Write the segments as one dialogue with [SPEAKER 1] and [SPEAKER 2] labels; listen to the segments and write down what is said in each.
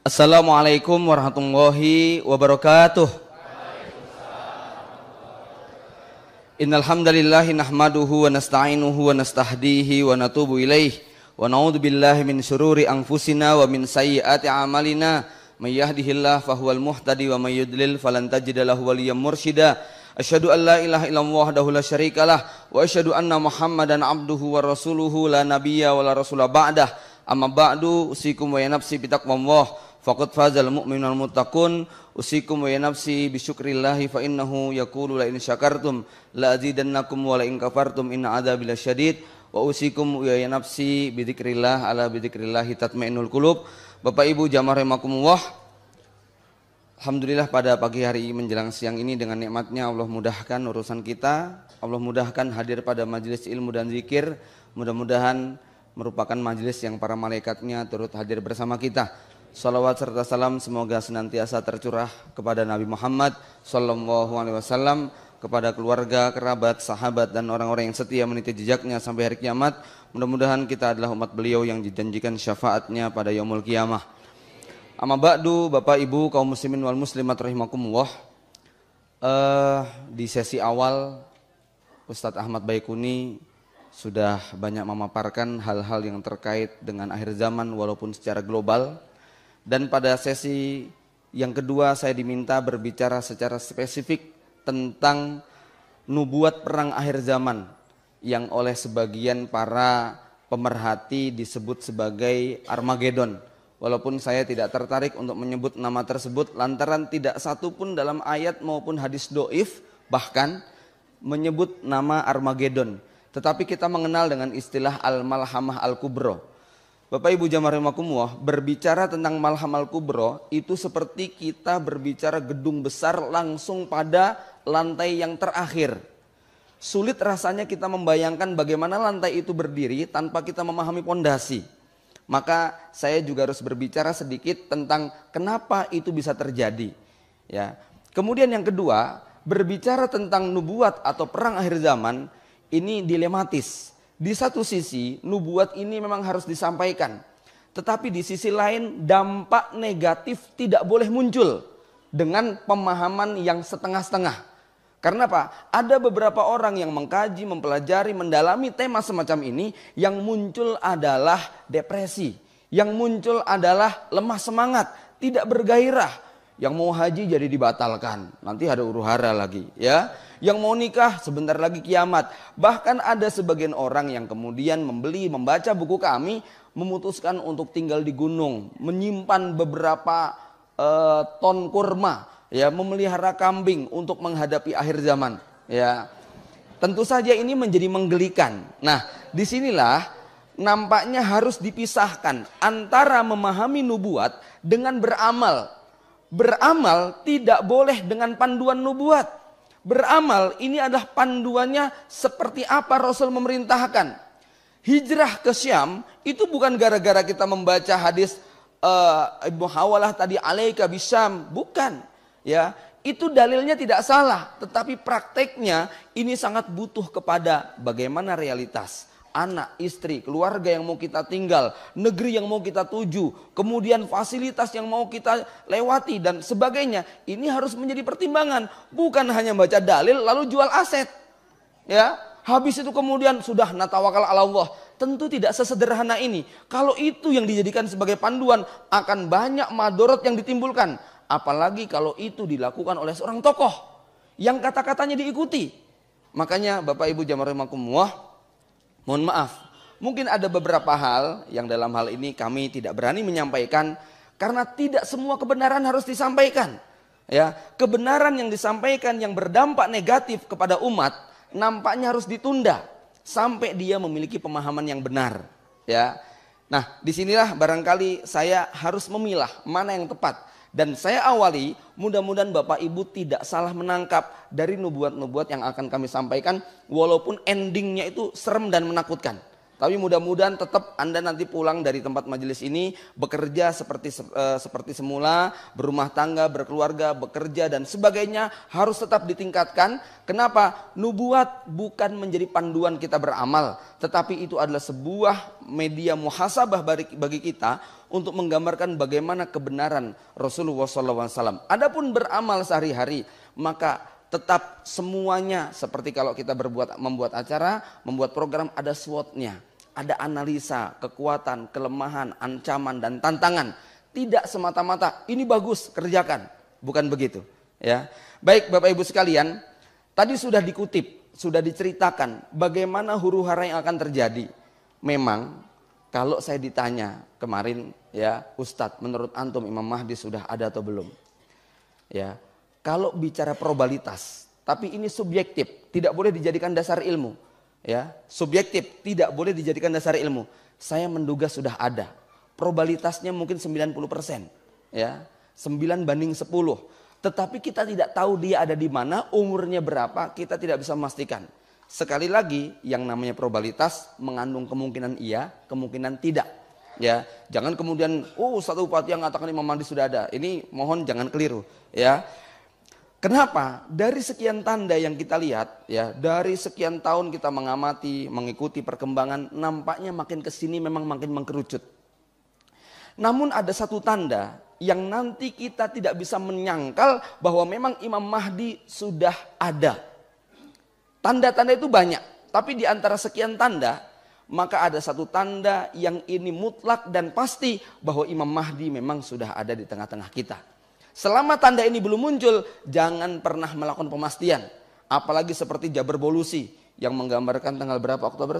[SPEAKER 1] Assalamualaikum warahmatullahi wabarakatuh. Innal hamdalillahi nahmaduhu wa nasta'inuhu wa nastahdihi wa natubu ilaih wa na'udzu billahi min syururi anfusina wa min sayyiati a'malina may yahdihillahu fahuwal muhtadi wa may yudlil falan tajida lahu waliyyan mursyida. Asyhadu an la ilaha illallah wahdahu la syarikalah wa asyhadu anna Muhammadan abduhu wa rasuluhu la nabiyya wa la rasula ba'dah. Amma ba'du, usikum wa ya nafsi bitaqwallah faqad fazal mu'minul muttaqun. Usikum wa ya nafsi bisyukrillahi fa innahu yaqulu la in syakartum la azidannakum wa la in kafartum inna adzabi lasyadid. Wa usikum wa ya nafsi bidzikrillah ala bidzikrillahi tatmainnul qulub. Bapak Ibu jamaah rahimakumullah, alhamdulillah pada pagi hari menjelang siang ini dengan nikmatnya Allah mudahkan urusan kita. Allah mudahkan hadir pada majelis ilmu dan zikir. Mudah-mudahan merupakan majelis yang para malaikatnya turut hadir bersama kita. Salawat serta salam semoga senantiasa tercurah kepada Nabi Muhammad sallallahu alaihi wasallam, kepada keluarga, kerabat, sahabat dan orang-orang yang setia meniti jejaknya sampai hari kiamat. Mudah-mudahan kita adalah umat beliau yang dijanjikan syafaatnya pada yaumul kiamah. Amma ba'du, Bapak Ibu kaum muslimin wal muslimat rahimakumullah. Di sesi awal Ustadz Ahmad Baikuni sudah banyak memaparkan hal-hal yang terkait dengan akhir zaman walaupun secara global. Dan pada sesi yang kedua saya diminta berbicara secara spesifik tentang nubuat perang akhir zaman yang oleh sebagian para pemerhati disebut sebagai Armageddon. Walaupun saya tidak tertarik untuk menyebut nama tersebut lantaran tidak satu pun dalam ayat maupun hadis doif bahkan menyebut nama Armageddon. Tetapi kita mengenal dengan istilah Al-Malhamah Al-Kubro. Bapak Ibu jamaah rahimakumullah, berbicara tentang Malhamah Al-Kubro itu seperti kita berbicara gedung besar langsung pada lantai yang terakhir. Sulit rasanya kita membayangkan bagaimana lantai itu berdiri tanpa kita memahami pondasi. Maka saya juga harus berbicara sedikit tentang kenapa itu bisa terjadi. Ya. Kemudian yang kedua, berbicara tentang nubuat atau perang akhir zaman ini dilematis. Di satu sisi nubuat ini memang harus disampaikan. Tetapi di sisi lain dampak negatif tidak boleh muncul dengan pemahaman yang setengah-setengah. Karena apa? Ada beberapa orang yang mengkaji, mempelajari, mendalami tema semacam ini, yang muncul adalah depresi, yang muncul adalah lemah semangat, tidak bergairah. Yang mau haji jadi dibatalkan, nanti ada huru-hara lagi ya. Yang mau nikah sebentar lagi kiamat. Bahkan ada sebagian orang yang kemudian membaca buku kami, memutuskan untuk tinggal di gunung, menyimpan beberapa ton kurma, ya, memelihara kambing untuk menghadapi akhir zaman. Ya, tentu saja ini menjadi menggelikan. Nah, disinilah nampaknya harus dipisahkan antara memahami nubuat dengan beramal. Beramal tidak boleh dengan panduan nubuat. Beramal ini adalah panduannya seperti apa Rasul memerintahkan. Hijrah ke Syam itu bukan gara-gara kita membaca hadis Ibnu Hawalah tadi alaika bisyam, bukan. Ya, itu dalilnya tidak salah, tetapi prakteknya ini sangat butuh kepada bagaimana realitas. Anak, istri, keluarga yang mau kita tinggal, negeri yang mau kita tuju, kemudian fasilitas yang mau kita lewati dan sebagainya. Ini harus menjadi pertimbangan, bukan hanya baca dalil lalu jual aset. Ya, habis itu kemudian sudah natawakal ala Allah. Tentu tidak sesederhana ini. Kalau itu yang dijadikan sebagai panduan, akan banyak madorot yang ditimbulkan. Apalagi kalau itu dilakukan oleh seorang tokoh yang kata-katanya diikuti. Makanya Bapak Ibu jamaah rahimakumullah, mohon maaf, mungkin ada beberapa hal yang dalam hal ini kami tidak berani menyampaikan karena tidak semua kebenaran harus disampaikan. Ya, kebenaran yang disampaikan yang berdampak negatif kepada umat nampaknya harus ditunda sampai dia memiliki pemahaman yang benar. Ya, nah disinilah barangkali saya harus memilah mana yang tepat. Dan saya awali, mudah-mudahan Bapak Ibu tidak salah menangkap dari nubuat-nubuat yang akan kami sampaikan, walaupun endingnya itu serem dan menakutkan. Tapi mudah-mudahan tetap Anda nanti pulang dari tempat majelis ini bekerja seperti semula, berumah tangga, berkeluarga, bekerja dan sebagainya harus tetap ditingkatkan. Kenapa? Nubuat bukan menjadi panduan kita beramal, tetapi itu adalah sebuah media muhasabah bagi kita untuk menggambarkan bagaimana kebenaran Rasulullah SAW. Adapun beramal sehari-hari, maka tetap semuanya seperti kalau kita membuat acara, membuat program, ada SWOT-nya. Ada analisa, kekuatan, kelemahan, ancaman, dan tantangan. Tidak semata-mata ini bagus, kerjakan. Bukan begitu. Ya. Baik Bapak Ibu sekalian, tadi sudah dikutip, sudah diceritakan bagaimana huru-hara yang akan terjadi. Memang kalau saya ditanya kemarin, ya Ustadz, menurut antum Imam Mahdi sudah ada atau belum? Ya, kalau bicara probabilitas, tapi ini subjektif, tidak boleh dijadikan dasar ilmu. Ya, subjektif, tidak boleh dijadikan dasar ilmu. Saya menduga sudah ada. Probabilitasnya mungkin 90%. Ya, 9/10. Tetapi kita tidak tahu dia ada di mana, umurnya berapa, kita tidak bisa memastikan. Sekali lagi, yang namanya probabilitas mengandung kemungkinan iya, kemungkinan tidak. Ya, jangan kemudian satu bupati yang mengatakan Imam Mahdi sudah ada. Ini mohon jangan keliru, ya. Kenapa? Dari sekian tanda yang kita lihat, ya, dari sekian tahun kita mengamati, mengikuti perkembangan, nampaknya makin kesini memang makin mengkerucut. Namun ada satu tanda yang nanti kita tidak bisa menyangkal bahwa memang Imam Mahdi sudah ada. Tanda-tanda itu banyak, tapi di antara sekian tanda, maka ada satu tanda yang ini mutlak dan pasti bahwa Imam Mahdi memang sudah ada di tengah-tengah kita. Selama tanda ini belum muncul, jangan pernah melakukan pemastian. Apalagi seperti Jabar Bolusi yang menggambarkan tanggal berapa Oktober?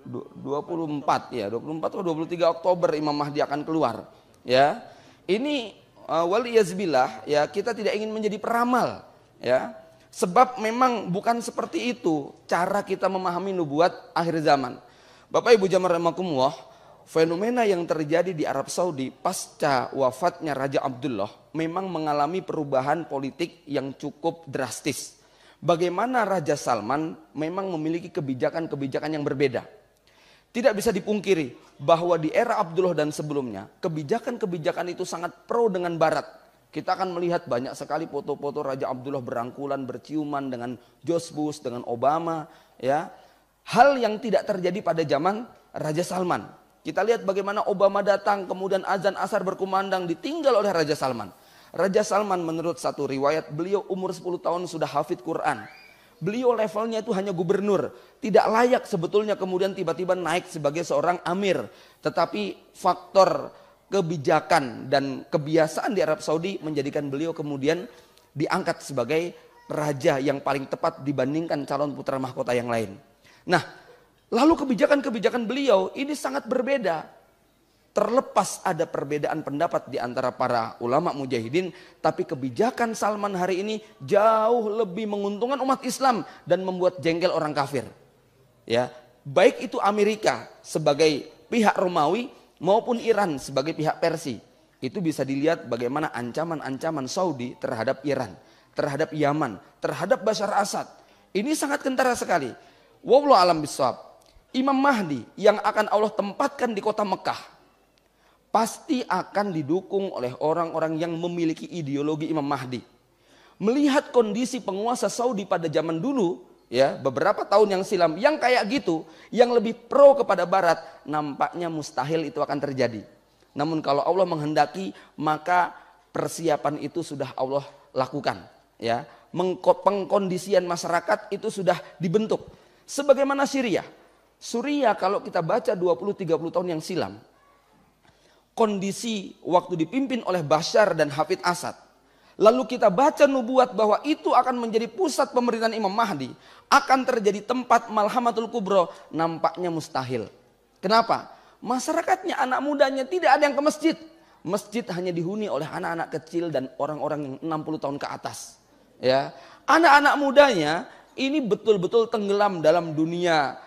[SPEAKER 1] 24 ya, 24 atau 23 Oktober Imam Mahdi akan keluar. Ya, ini waliyazbillah, ya, kita tidak ingin menjadi peramal, ya. Sebab memang bukan seperti itu cara kita memahami nubuat akhir zaman. Bapak Ibu jamaah rahimakumullah, fenomena yang terjadi di Arab Saudi pasca wafatnya Raja Abdullah memang mengalami perubahan politik yang cukup drastis. Bagaimana Raja Salman memang memiliki kebijakan-kebijakan yang berbeda. Tidak bisa dipungkiri bahwa di era Abdullah dan sebelumnya, kebijakan-kebijakan itu sangat pro dengan Barat. Kita akan melihat banyak sekali foto-foto Raja Abdullah berangkulan, berciuman dengan George Bush, dengan Obama. Ya, hal yang tidak terjadi pada zaman Raja Salman. Kita lihat bagaimana Obama datang, kemudian azan asar berkumandang, ditinggal oleh Raja Salman. Raja Salman menurut satu riwayat, beliau umur 10 tahun sudah hafid Quran. Beliau levelnya itu hanya gubernur. Tidak layak sebetulnya kemudian tiba-tiba naik sebagai seorang amir. Tetapi faktor kebijakan dan kebiasaan di Arab Saudi menjadikan beliau kemudian diangkat sebagai raja yang paling tepat dibandingkan calon putra mahkota yang lain. Nah, lalu kebijakan-kebijakan beliau ini sangat berbeda. Terlepas ada perbedaan pendapat di antara para ulama mujahidin, tapi kebijakan Salman hari ini jauh lebih menguntungkan umat Islam dan membuat jengkel orang kafir. Ya, baik itu Amerika sebagai pihak Romawi maupun Iran sebagai pihak Persia. Itu bisa dilihat bagaimana ancaman-ancaman Saudi terhadap Iran, terhadap Yaman, terhadap Bashar Assad. Ini sangat kentara sekali. Wallahu a'lam bishawab. Imam Mahdi yang akan Allah tempatkan di kota Mekah pasti akan didukung oleh orang-orang yang memiliki ideologi Imam Mahdi. Melihat kondisi penguasa Saudi pada zaman dulu, ya, beberapa tahun yang silam, yang kayak gitu, yang lebih pro kepada Barat, nampaknya mustahil itu akan terjadi. Namun kalau Allah menghendaki, maka persiapan itu sudah Allah lakukan. Ya, pengkondisian masyarakat itu sudah dibentuk. Sebagaimana Syria. Suriah kalau kita baca 20-30 tahun yang silam, kondisi waktu dipimpin oleh Bashar dan Hafid Assad. Lalu kita baca nubuat bahwa itu akan menjadi pusat pemerintahan Imam Mahdi. Akan terjadi tempat Malhamatul Kubro, nampaknya mustahil. Kenapa? Masyarakatnya, anak mudanya tidak ada yang ke masjid. Masjid hanya dihuni oleh anak-anak kecil dan orang-orang yang 60 tahun ke atas. Ya, anak-anak mudanya ini betul-betul tenggelam dalam dunia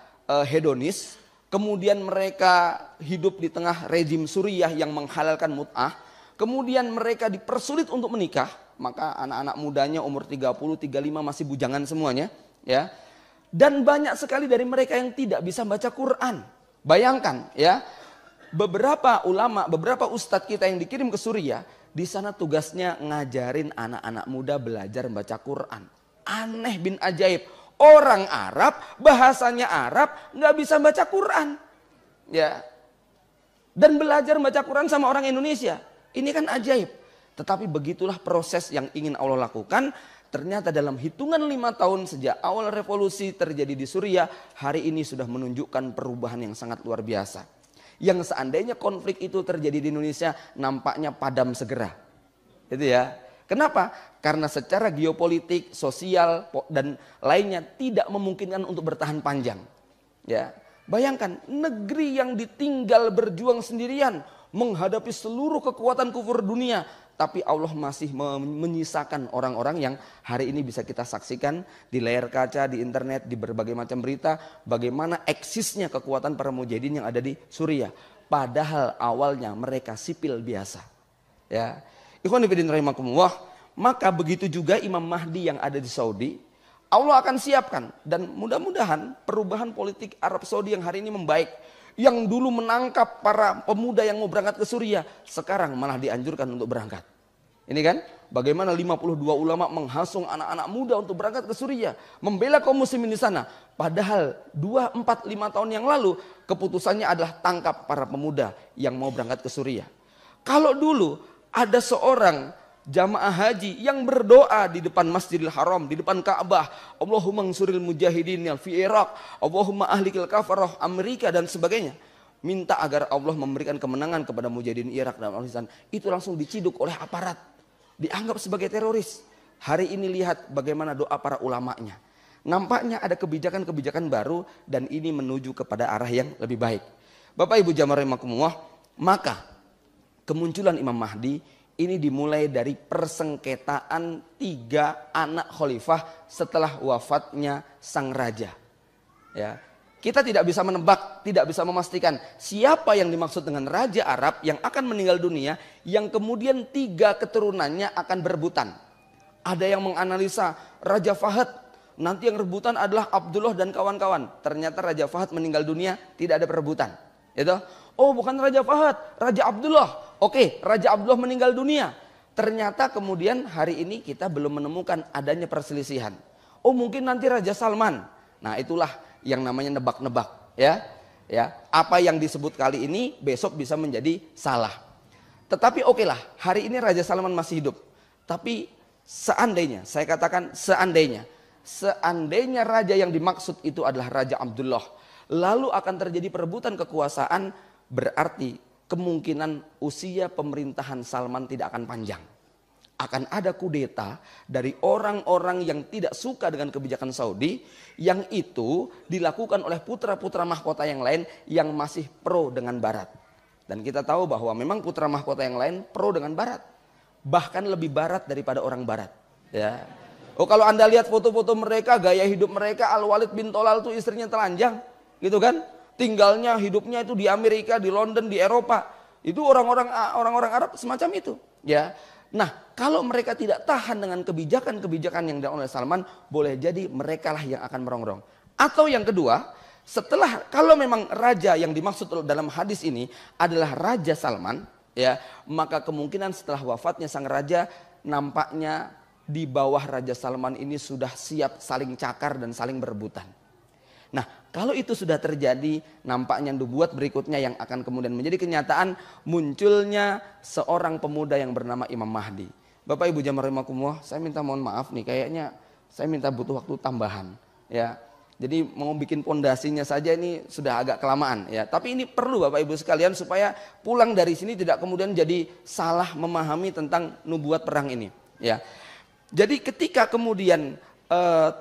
[SPEAKER 1] hedonis. Kemudian mereka hidup di tengah rezim Suriah yang menghalalkan mut'ah. Kemudian mereka dipersulit untuk menikah. Maka anak-anak mudanya umur 30, 35 masih bujangan semuanya. Ya. Dan banyak sekali dari mereka yang tidak bisa baca Quran. Bayangkan ya, beberapa ulama, beberapa ustadz kita yang dikirim ke Suriah, di sana tugasnya ngajarin anak-anak muda belajar membaca Quran. Aneh bin ajaib, orang Arab, bahasanya Arab, nggak bisa baca Quran. Ya, dan belajar membaca Quran sama orang Indonesia, ini kan ajaib. Tetapi begitulah proses yang ingin Allah lakukan. Ternyata dalam hitungan 5 tahun sejak awal revolusi terjadi di Suriah, hari ini sudah menunjukkan perubahan yang sangat luar biasa. Yang seandainya konflik itu terjadi di Indonesia, nampaknya padam segera. Itu ya. Kenapa? Karena secara geopolitik, sosial, dan lainnya tidak memungkinkan untuk bertahan panjang. Ya, bayangkan negeri yang ditinggal berjuang sendirian menghadapi seluruh kekuatan kufur dunia, tapi Allah masih menyisakan orang-orang yang hari ini bisa kita saksikan di layar kaca, di internet, di berbagai macam berita, bagaimana eksisnya kekuatan para mujahidin yang ada di Suriah. Padahal awalnya mereka sipil biasa. Ya, ikhwan fillah rahimakumullah. Maka begitu juga Imam Mahdi yang ada di Saudi, Allah akan siapkan, dan mudah-mudahan perubahan politik Arab Saudi yang hari ini membaik. Yang dulu menangkap para pemuda yang mau berangkat ke Suriah, sekarang malah dianjurkan untuk berangkat. Ini kan bagaimana 52 ulama menghasung anak-anak muda untuk berangkat ke Suriah, membela kaum muslimin di sana. Padahal 2, 4, 5 tahun yang lalu keputusannya adalah tangkap para pemuda yang mau berangkat ke Suriah. Kalau dulu ada seorang jamaah haji yang berdoa di depan Masjidil Haram, di depan Ka'bah, Allahumma ansuril mujahidin fi Irak, Allahumma ahlikil kafarah Amerika dan sebagainya, minta agar Allah memberikan kemenangan kepada mujahidin Irak dan Afghanistan, itu langsung diciduk oleh aparat, dianggap sebagai teroris. Hari ini lihat bagaimana doa para ulamanya. Nampaknya ada kebijakan-kebijakan baru dan ini menuju kepada arah yang lebih baik. Bapak Ibu jamaah rahimakumullah, maka kemunculan Imam Mahdi ini dimulai dari persengketaan 3 anak khalifah setelah wafatnya sang raja. Ya, kita tidak bisa menebak, tidak bisa memastikan siapa yang dimaksud dengan raja Arab yang akan meninggal dunia, yang kemudian 3 keturunannya akan berebutan. Ada yang menganalisa Raja Fahad, nanti yang rebutan adalah Abdullah dan kawan-kawan. Ternyata Raja Fahad meninggal dunia, tidak ada perebutan. Itu, oh bukan Raja Fahad, Raja Abdullah. Oke, Raja Abdullah meninggal dunia. Ternyata kemudian hari ini kita belum menemukan adanya perselisihan. Oh mungkin nanti Raja Salman. Nah itulah yang namanya nebak-nebak. Ya, apa yang disebut kali ini besok bisa menjadi salah. Tetapi oke lah, hari ini Raja Salman masih hidup. Tapi seandainya, saya katakan seandainya raja yang dimaksud itu adalah Raja Abdullah, lalu akan terjadi perebutan kekuasaan, berarti kemungkinan usia pemerintahan Salman tidak akan panjang. Akan ada kudeta dari orang-orang yang tidak suka dengan kebijakan Saudi, yang itu dilakukan oleh putra-putra mahkota yang lain yang masih pro dengan Barat. Dan kita tahu bahwa memang putra mahkota yang lain pro dengan Barat, bahkan lebih Barat daripada orang Barat. Ya. Oh kalau Anda lihat foto-foto mereka, gaya hidup mereka, Al-Walid bin Tolal itu istrinya telanjang, gitu kan? Tinggalnya, hidupnya itu di Amerika, di London, di Eropa. Itu orang-orang Arab semacam itu. Ya. Nah, kalau mereka tidak tahan dengan kebijakan-kebijakan yang dilakukan oleh Salman, boleh jadi mereka lah yang akan merongrong. Atau yang kedua, setelah kalau memang raja yang dimaksud dalam hadis ini adalah Raja Salman, ya, maka kemungkinan setelah wafatnya sang raja, nampaknya di bawah Raja Salman ini sudah siap saling cakar dan saling berebutan. Nah, kalau itu sudah terjadi, nampaknya nubuat berikutnya yang akan kemudian menjadi kenyataan, munculnya seorang pemuda yang bernama Imam Mahdi. Bapak Ibu jamaah rahimakumullah, saya minta mohon maaf nih, kayaknya saya minta butuh waktu tambahan, ya. Jadi mau bikin pondasinya saja ini sudah agak kelamaan, ya. Tapi ini perlu Bapak Ibu sekalian supaya pulang dari sini tidak kemudian jadi salah memahami tentang nubuat perang ini, ya. Jadi ketika kemudian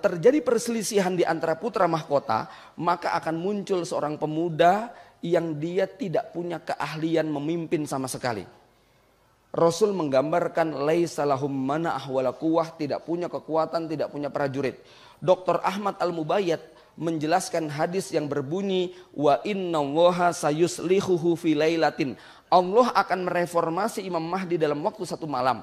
[SPEAKER 1] terjadi perselisihan di antara putra mahkota, maka akan muncul seorang pemuda yang dia tidak punya keahlian memimpin sama sekali. Rasul menggambarkan laisa lahum mana'ah wala quwwah, tidak punya kekuatan, tidak punya prajurit. Dr. Ahmad Al-Mubayyad menjelaskan hadis yang berbunyi wa innallaha sayuslihuhu fi lailatin. Allah akan mereformasi Imam Mahdi dalam waktu 1 malam.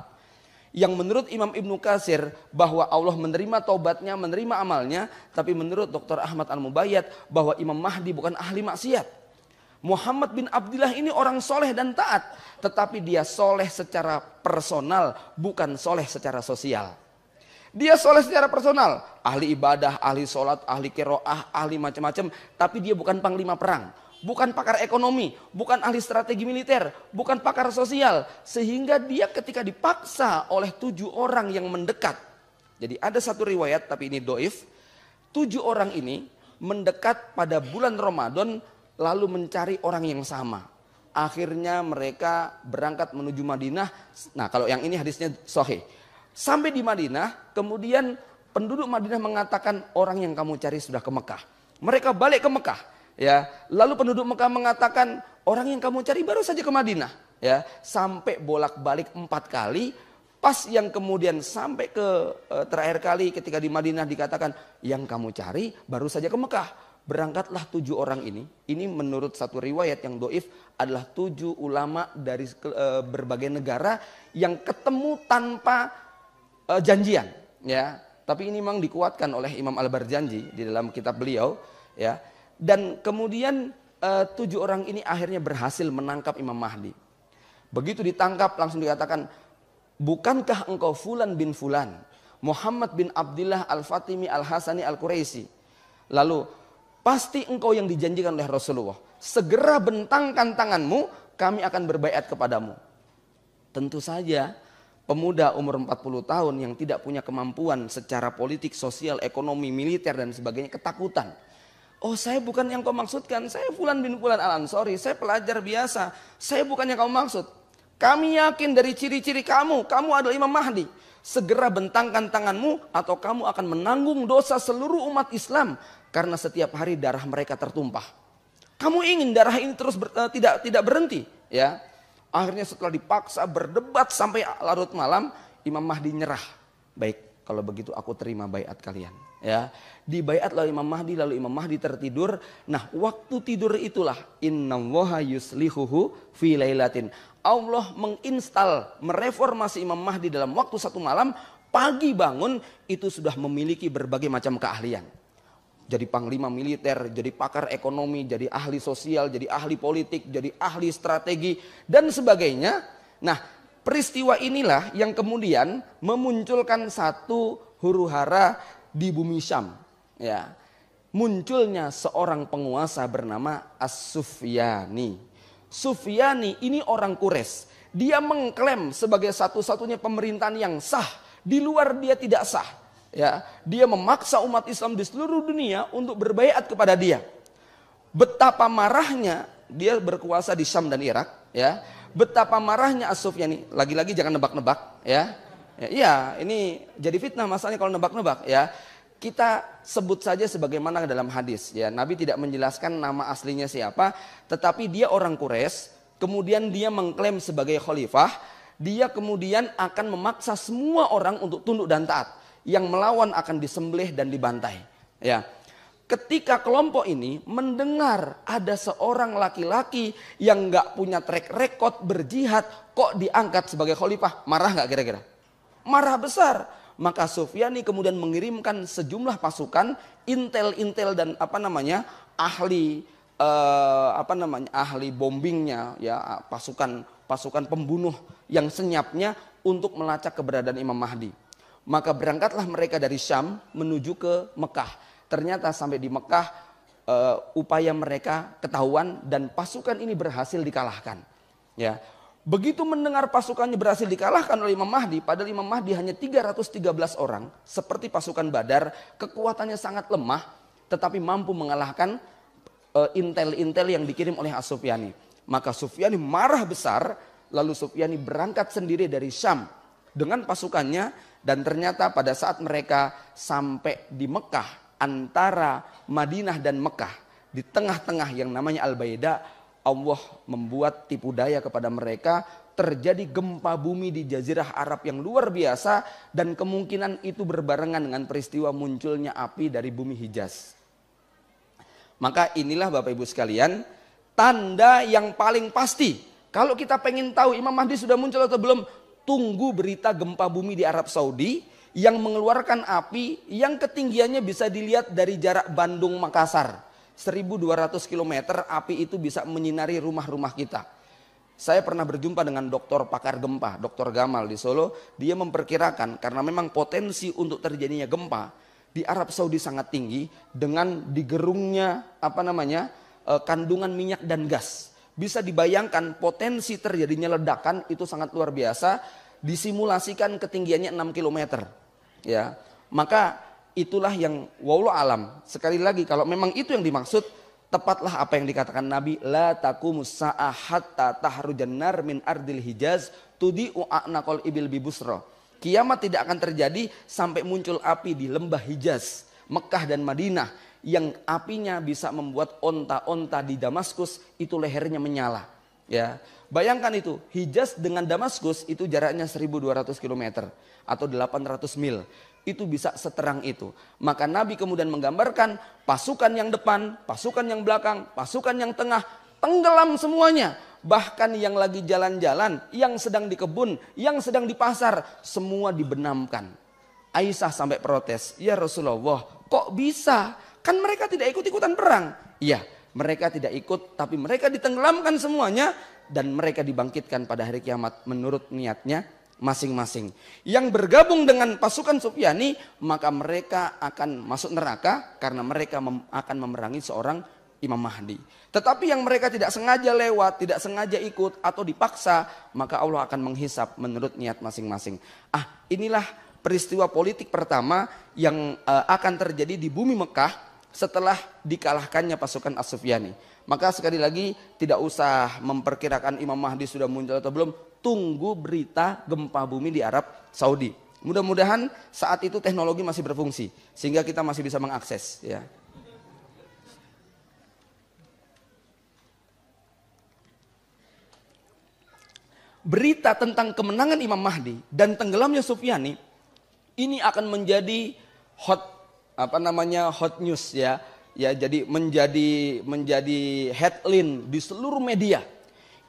[SPEAKER 1] Yang menurut Imam Ibnu Katsir bahwa Allah menerima taubatnya, menerima amalnya. Tapi menurut Dr. Ahmad Al-Mubayyad bahwa Imam Mahdi bukan ahli maksiat. Muhammad bin Abdillah ini orang soleh dan taat. Tetapi dia soleh secara personal, bukan soleh secara sosial. Dia soleh secara personal, ahli ibadah, ahli sholat, ahli qiraah, ahli macam-macam. Tapi dia bukan panglima perang, bukan pakar ekonomi, bukan ahli strategi militer, bukan pakar sosial. Sehingga dia ketika dipaksa oleh 7 orang yang mendekat. Jadi ada satu riwayat, tapi ini doif. 7 orang ini mendekat pada bulan Ramadan lalu mencari orang yang sama. Akhirnya mereka berangkat menuju Madinah. Nah kalau yang ini hadisnya sahih. Sampai di Madinah, kemudian penduduk Madinah mengatakan orang yang kamu cari sudah ke Mekah. Mereka balik ke Mekah. Ya, lalu penduduk Mekah mengatakan orang yang kamu cari baru saja ke Madinah. Ya, sampai bolak-balik 4 kali. Pas yang kemudian sampai ke terakhir kali ketika di Madinah dikatakan yang kamu cari baru saja ke Mekah. Berangkatlah 7 orang ini. Ini menurut satu riwayat yang doif adalah 7 ulama dari berbagai negara yang ketemu tanpa janjian. Ya, tapi ini memang dikuatkan oleh Imam Al-Barjanji di dalam kitab beliau. Ya, dan kemudian 7 orang ini akhirnya berhasil menangkap Imam Mahdi. Begitu ditangkap langsung dikatakan, bukankah engkau Fulan bin Fulan, Muhammad bin Abdillah Al-Fatimi Al-Hasani Al-Quraisy? Lalu, pasti engkau yang dijanjikan oleh Rasulullah. Segera bentangkan tanganmu, kami akan berbaiat kepadamu. Tentu saja pemuda umur 40 tahun yang tidak punya kemampuan secara politik, sosial, ekonomi, militer dan sebagainya ketakutan. Oh saya bukan yang kau maksudkan, saya Fulan bin Fulan Al-Ansori, saya pelajar biasa, saya bukan yang kau maksud. Kami yakin dari ciri-ciri kamu adalah Imam Mahdi. Segera bentangkan tanganmu atau kamu akan menanggung dosa seluruh umat Islam. Karena setiap hari darah mereka tertumpah. Kamu ingin darah ini terus tidak berhenti. Ya. Akhirnya setelah dipaksa berdebat sampai larut malam, Imam Mahdi nyerah. Baik, kalau begitu aku terima baiat kalian. Ya, dibaiat oleh Imam Mahdi, lalu Imam Mahdi tertidur. Nah, waktu tidur itulah innallaha yuslihuhu fi lailatin. Allah menginstal, mereformasi Imam Mahdi dalam waktu 1 malam. Pagi bangun itu sudah memiliki berbagai macam keahlian. Jadi panglima militer, jadi pakar ekonomi, jadi ahli sosial, jadi ahli politik, jadi ahli strategi dan sebagainya. Nah, peristiwa inilah yang kemudian memunculkan satu huru-hara di bumi Syam. Ya, munculnya seorang penguasa bernama As-Sufyani. Sufyani ini orang Quraisy. Dia mengklaim sebagai satu-satunya pemerintahan yang sah. Di luar dia tidak sah. Ya, dia memaksa umat Islam di seluruh dunia untuk berbaiat kepada dia. Betapa marahnya dia berkuasa di Syam dan Irak. Ya, betapa marahnya As-Sufyani. Lagi-lagi jangan nebak-nebak. Ya, iya ini jadi fitnah masalahnya kalau nebak-nebak. Ya, kita sebut saja sebagaimana dalam hadis. Ya, Nabi tidak menjelaskan nama aslinya siapa, tetapi dia orang Quraisy. Kemudian dia mengklaim sebagai khalifah. Dia kemudian akan memaksa semua orang untuk tunduk dan taat. Yang melawan akan disembelih dan dibantai. Ya, ketika kelompok ini mendengar ada seorang laki-laki yang nggak punya track record berjihad kok diangkat sebagai khalifah, marah nggak kira-kira? Marah besar. Maka Sufyani kemudian mengirimkan sejumlah pasukan intel dan ahli ahli bombingnya, ya pasukan pembunuh yang senyapnya untuk melacak keberadaan Imam Mahdi. Maka berangkatlah mereka dari Syam menuju ke Mekah. Ternyata sampai di Mekah upaya mereka ketahuan dan pasukan ini berhasil dikalahkan. Ya, begitu mendengar pasukannya berhasil dikalahkan oleh Imam Mahdi, padahal Imam Mahdi hanya 313 orang, seperti pasukan Badar, kekuatannya sangat lemah, tetapi mampu mengalahkan intel yang dikirim oleh As-Sufyani. Maka Sufyani marah besar, lalu Sufyani berangkat sendiri dari Syam dengan pasukannya. Dan ternyata pada saat mereka sampai di Mekah, antara Madinah dan Mekah, di tengah-tengah yang namanya Al-Baida, Allah membuat tipu daya kepada mereka. Terjadi gempa bumi di Jazirah Arab yang luar biasa, dan kemungkinan itu berbarengan dengan peristiwa munculnya api dari bumi Hijaz. Maka inilah Bapak Ibu sekalian, tanda yang paling pasti. Kalau kita pengen tahu Imam Mahdi sudah muncul atau belum, tunggu berita gempa bumi di Arab Saudi yang mengeluarkan api yang ketinggiannya bisa dilihat dari jarak Bandung Makassar. 1.200 km api itu bisa menyinari rumah-rumah kita. Saya pernah berjumpa dengan dokter pakar gempa, Dr. Gamal di Solo. Dia memperkirakan karena memang potensi untuk terjadinya gempa di Arab Saudi sangat tinggi dengan digerungnya kandungan minyak dan gas. Bisa dibayangkan potensi terjadinya ledakan itu sangat luar biasa, disimulasikan ketinggiannya 6 km. Ya, maka itulah yang wallahu alam. Sekali lagi kalau memang itu yang dimaksud, tepatlah apa yang dikatakan Nabi, la taqumus sa'ah hatta tahrujan nar min ardil Hijaz tudi'u a'naqal ibil bibusra. Kiamat tidak akan terjadi sampai muncul api di lembah Hijaz, Mekah dan Madinah, yang apinya bisa membuat onta-onta di Damaskus itu lehernya menyala. Ya, bayangkan itu, Hijaz dengan Damaskus itu jaraknya 1.200 km atau 800 mil. Itu bisa seterang itu. Maka Nabi kemudian menggambarkan pasukan yang depan, pasukan yang belakang, pasukan yang tengah, tenggelam semuanya. Bahkan yang lagi jalan-jalan, yang sedang di kebun, yang sedang di pasar, semua dibenamkan. Aisyah sampai protes, ya Rasulullah, kok bisa? Kan mereka tidak ikut-ikutan perang. Iya, mereka tidak ikut, tapi mereka ditenggelamkan semuanya dan mereka dibangkitkan pada hari kiamat menurut niatnya masing-masing. Yang bergabung dengan pasukan Sufyani, maka mereka akan masuk neraka karena mereka akan memerangi seorang Imam Mahdi. Tetapi yang mereka tidak sengaja lewat, tidak sengaja ikut atau dipaksa, maka Allah akan menghisap menurut niat masing-masing. Inilah peristiwa politik pertama yang akan terjadi di bumi Mekah setelah dikalahkannya pasukan As-Sufyani. Maka sekali lagi tidak usah memperkirakan Imam Mahdi sudah muncul atau belum. Tunggu berita gempa bumi di Arab Saudi. Mudah-mudahan saat itu teknologi masih berfungsi sehingga kita masih bisa mengakses. Ya. Berita tentang kemenangan Imam Mahdi dan tenggelamnya Sufyani ini akan menjadi hot news ya. Ya, jadi menjadi headline di seluruh media.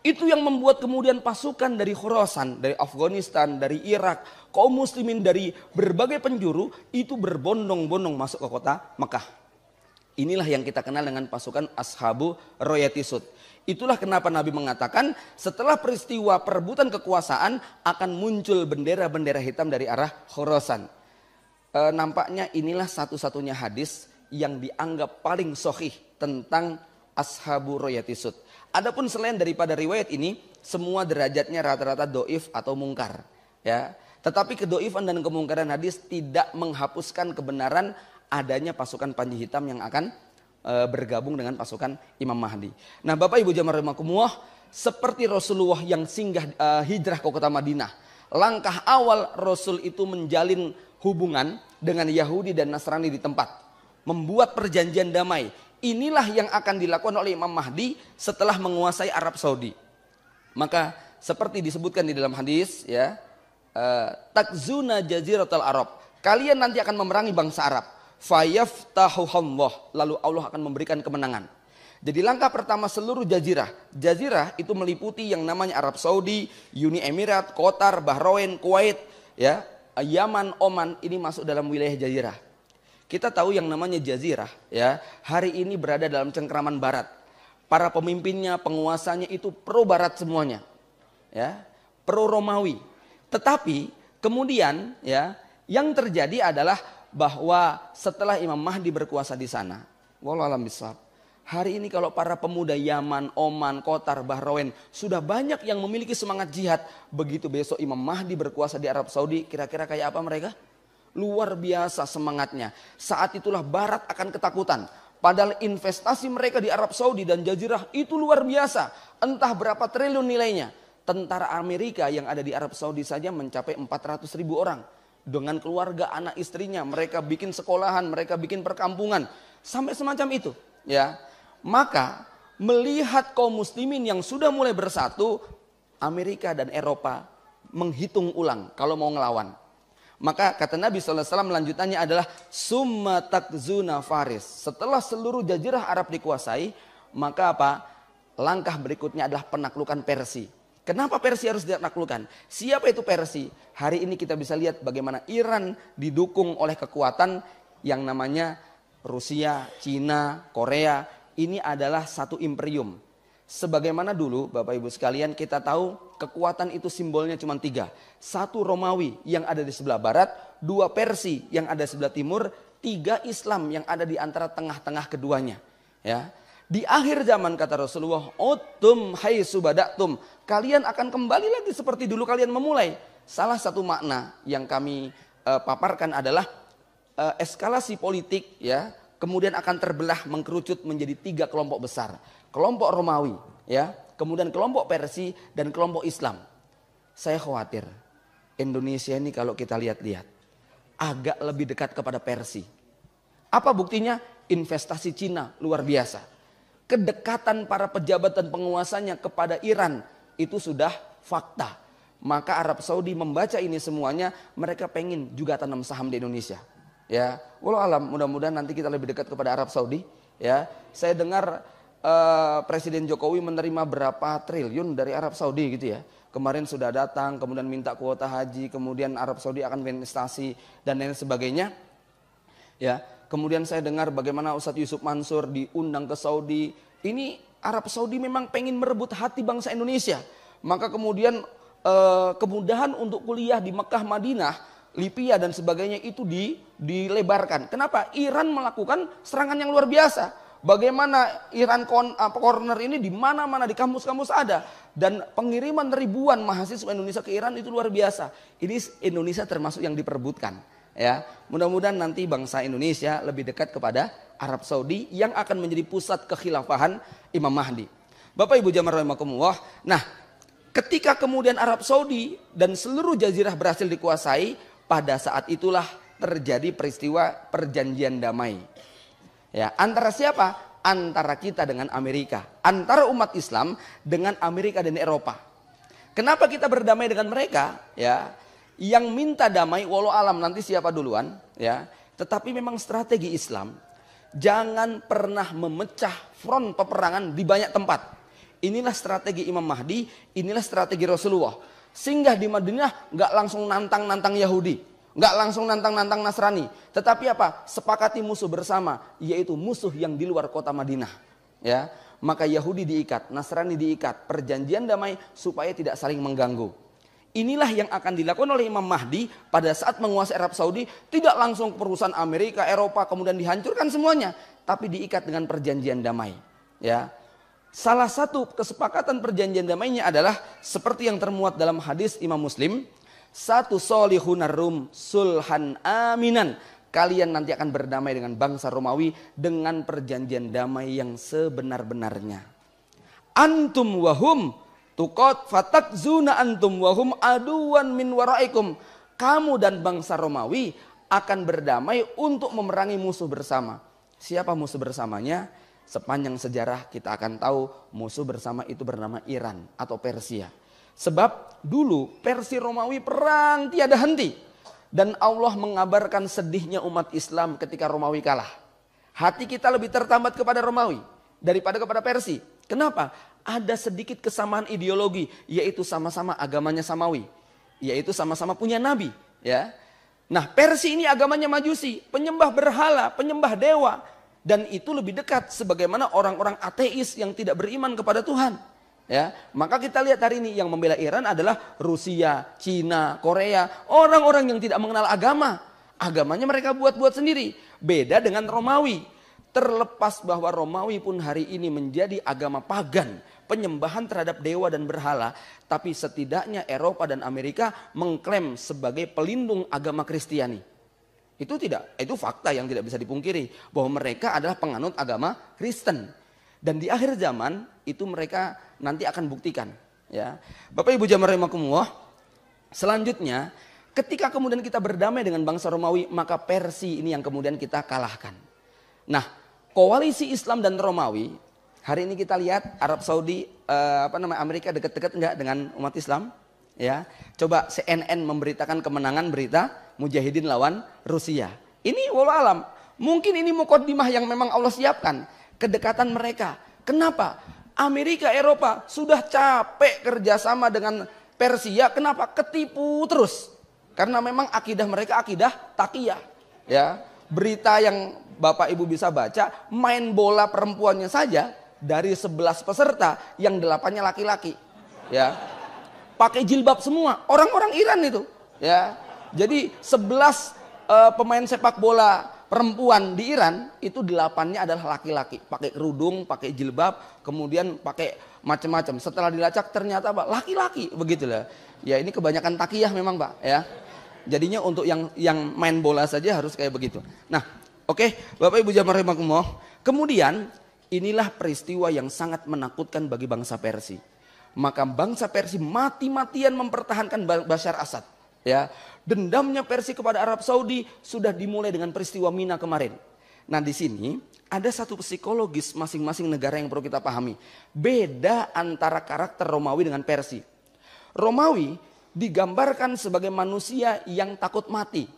[SPEAKER 1] Itu yang membuat kemudian pasukan dari Khorasan, dari Afghanistan, dari Irak, kaum muslimin dari berbagai penjuru itu berbondong-bondong masuk ke kota Mekah. Inilah yang kita kenal dengan pasukan Ashabu Royatisud. Itulah kenapa Nabi mengatakan setelah peristiwa perebutan kekuasaan akan muncul bendera-bendera hitam dari arah Khorasan. Nampaknya inilah satu-satunya hadis yang dianggap paling sahih tentang Ashabu Royatisud. Adapun selain daripada riwayat ini, semua derajatnya rata-rata doif atau mungkar. Ya. Tetapi kedoifan dan kemungkaran hadis tidak menghapuskan kebenaran adanya pasukan Panji Hitam yang akan bergabung dengan pasukan Imam Mahdi. Nah, Bapak Ibu jamaah rahimakumullah, seperti Rasulullah yang singgah hijrah ke kota Madinah. Langkah awal Rasul itu menjalin hubungan dengan Yahudi dan Nasrani di tempat. Membuat perjanjian damai. Inilah yang akan dilakukan oleh Imam Mahdi setelah menguasai Arab Saudi. Maka seperti disebutkan di dalam hadis ya, takzuna jaziratul Arab. Kalian nanti akan memerangi bangsa Arab. Fayaftahuhallah, lalu Allah akan memberikan kemenangan. Jadi langkah pertama seluruh jazirah. Jazirah itu meliputi yang namanya Arab Saudi, Uni Emirat, Qatar, Bahrain, Kuwait, ya, Yaman, Oman, ini masuk dalam wilayah jazirah. Kita tahu yang namanya jazirah ya, hari ini berada dalam cengkraman barat. Para pemimpinnya, penguasanya itu pro barat semuanya. Ya, pro Romawi. Tetapi kemudian ya, yang terjadi adalah bahwa setelah Imam Mahdi berkuasa di sana, wallahu a'lam bishawab. Hari ini kalau para pemuda Yaman, Oman, Qatar, Bahrain sudah banyak yang memiliki semangat jihad, begitu besok Imam Mahdi berkuasa di Arab Saudi, kira-kira kayak apa mereka? Luar biasa semangatnya. Saat itulah Barat akan ketakutan. Padahal investasi mereka di Arab Saudi dan Jazirah itu luar biasa. Entah berapa triliun nilainya. Tentara Amerika yang ada di Arab Saudi saja mencapai 400.000 orang. Dengan keluarga, anak istrinya. Mereka bikin sekolahan, mereka bikin perkampungan. Sampai semacam itu. Ya. Maka melihat kaum muslimin yang sudah mulai bersatu, Amerika dan Eropa menghitung ulang kalau mau ngelawan. Maka kata Nabi SAW lanjutannya adalah summa takzuna Faris. Setelah seluruh jazirah Arab dikuasai, maka apa? Langkah berikutnya adalah penaklukan Persia. Kenapa Persia harus ditaklukkan? Siapa itu Persia? Hari ini kita bisa lihat bagaimana Iran didukung oleh kekuatan yang namanya Rusia, Cina, Korea. Ini adalah satu imperium. Sebagaimana dulu Bapak Ibu sekalian kita tahu kekuatan itu simbolnya cuma 3. 1 Romawi yang ada di sebelah barat, 2 Persia yang ada di sebelah timur, 3 Islam yang ada di antara tengah-tengah keduanya. Ya. Di akhir zaman kata Rasulullah, "Utum haitsu badatum." Kalian akan kembali lagi seperti dulu kalian memulai. Salah satu makna yang kami paparkan adalah eskalasi politik ya, kemudian akan terbelah mengkerucut menjadi 3 kelompok besar. Kelompok Romawi, ya, kemudian kelompok Persia dan kelompok Islam. Saya khawatir Indonesia ini kalau kita lihat-lihat agak lebih dekat kepada Persia. Apa buktinya? Investasi Cina luar biasa. Kedekatan para pejabat dan penguasanya kepada Iran itu sudah fakta. Maka Arab Saudi membaca ini semuanya, mereka pengen juga tanam saham di Indonesia. Ya, walau alam, mudah-mudahan nanti kita lebih dekat kepada Arab Saudi. Ya, saya dengar Presiden Jokowi menerima berapa triliun dari Arab Saudi gitu ya. Kemarin sudah datang, kemudian minta kuota haji, kemudian Arab Saudi akan berinvestasi dan lain sebagainya. Ya, kemudian saya dengar bagaimana Ustadz Yusuf Mansur diundang ke Saudi. Ini Arab Saudi memang pengen merebut hati bangsa Indonesia. Maka kemudian kemudahan untuk kuliah di Mekah, Madinah, Libya dan sebagainya itu dilebarkan. Kenapa? Iran melakukan serangan yang luar biasa. Bagaimana Iran corner ini di mana-mana di kampus-kampus ada. Dan pengiriman ribuan mahasiswa Indonesia ke Iran itu luar biasa. Ini Indonesia termasuk yang diperebutkan. Ya, mudah-mudahan nanti bangsa Indonesia lebih dekat kepada Arab Saudi yang akan menjadi pusat kekhilafahan Imam Mahdi. Bapak Ibu jamaah rahimakumullah. Nah, ketika kemudian Arab Saudi dan seluruh jazirah berhasil dikuasai, pada saat itulah terjadi peristiwa perjanjian damai. Ya, antara siapa? Antara kita dengan Amerika. Antara umat Islam dengan Amerika dan Eropa. Kenapa kita berdamai dengan mereka? Ya, yang minta damai walau alam nanti siapa duluan, ya. Tetapi memang strategi Islam jangan pernah memecah front peperangan di banyak tempat. Inilah strategi Imam Mahdi, inilah strategi Rasulullah. Singgah di Madinah nggak langsung nantang Yahudi. Nggak langsung nantang Nasrani. Tetapi apa? Sepakati musuh bersama. Yaitu musuh yang di luar kota Madinah. Ya, maka Yahudi diikat, Nasrani diikat. Perjanjian damai supaya tidak saling mengganggu. Inilah yang akan dilakukan oleh Imam Mahdi pada saat menguasai Arab Saudi. Tidak langsung perusahaan Amerika, Eropa kemudian dihancurkan semuanya. Tapi diikat dengan perjanjian damai. Ya. Salah satu kesepakatan perjanjian damainya adalah seperti yang termuat dalam hadis Imam Muslim. Satu solihunar rum sulhan aminan. Kalian nanti akan berdamai dengan bangsa Romawi dengan perjanjian damai yang sebenar-benarnya. Antum wahum tukot fatak zuna antum wahum aduan min waraikum. Kamu dan bangsa Romawi akan berdamai untuk memerangi musuh bersama. Siapa musuh bersamanya? Sepanjang sejarah kita akan tahu musuh bersama itu bernama Iran atau Persia. Sebab dulu Persia Romawi perang tiada henti. Dan Allah mengabarkan sedihnya umat Islam ketika Romawi kalah. Hati kita lebih tertambat kepada Romawi daripada kepada Persia. Kenapa? Ada sedikit kesamaan ideologi, yaitu sama-sama agamanya Samawi. Yaitu sama-sama punya nabi. Ya. Nah, Persia ini agamanya Majusi, penyembah berhala, penyembah dewa. Dan itu lebih dekat sebagaimana orang-orang ateis yang tidak beriman kepada Tuhan. Ya, maka kita lihat hari ini yang membela Iran adalah Rusia, Cina, Korea, orang-orang yang tidak mengenal agama. Agamanya mereka buat-buat sendiri. Beda dengan Romawi. Terlepas bahwa Romawi pun hari ini menjadi agama pagan, penyembahan terhadap dewa dan berhala, tapi setidaknya Eropa dan Amerika mengklaim sebagai pelindung agama Kristiani. Itu fakta yang tidak bisa dipungkiri bahwa mereka adalah penganut agama Kristen. Dan di akhir zaman itu mereka nanti akan buktikan. Ya, Bapak Ibu jamaah rahimakumullah. Selanjutnya, ketika kemudian kita berdamai dengan bangsa Romawi, maka Persia ini yang kemudian kita kalahkan. Nah, koalisi Islam dan Romawi, hari ini kita lihat Arab Saudi, Amerika dekat-dekat enggak dengan umat Islam? Ya, coba CNN memberitakan kemenangan berita Mujahidin lawan Rusia. Ini walau alam, mungkin ini mukaddimah yang memang Allah siapkan. Kedekatan mereka. Kenapa? Amerika, Eropa sudah capek kerjasama dengan Persia. Kenapa? Ketipu terus. Karena memang akidah mereka akidah takiyah. Ya, berita yang Bapak Ibu bisa baca, main bola perempuannya saja dari 11 peserta yang 8-nya laki-laki. Ya, pakai jilbab semua, orang-orang Iran itu. Ya, jadi 11 pemain sepak bola perempuan di Iran itu 8-nya adalah laki-laki, pakai kerudung, pakai jilbab, kemudian pakai macam-macam. Setelah dilacak ternyata Pak laki-laki, begitulah. Ya ini kebanyakan takiyah memang Pak ya. Jadinya untuk yang main bola saja harus kayak begitu. Nah, oke, Bapak Ibu jamaah rahimakumullah. Kemudian inilah peristiwa yang sangat menakutkan bagi bangsa Persia. Maka bangsa Persia mati-matian mempertahankan Bashar Assad. Ya, dendamnya Persia kepada Arab Saudi sudah dimulai dengan peristiwa Mina kemarin. Nah, di sini ada satu psikologis masing-masing negara yang perlu kita pahami. Beda antara karakter Romawi dengan Persia. Romawi digambarkan sebagai manusia yang takut mati.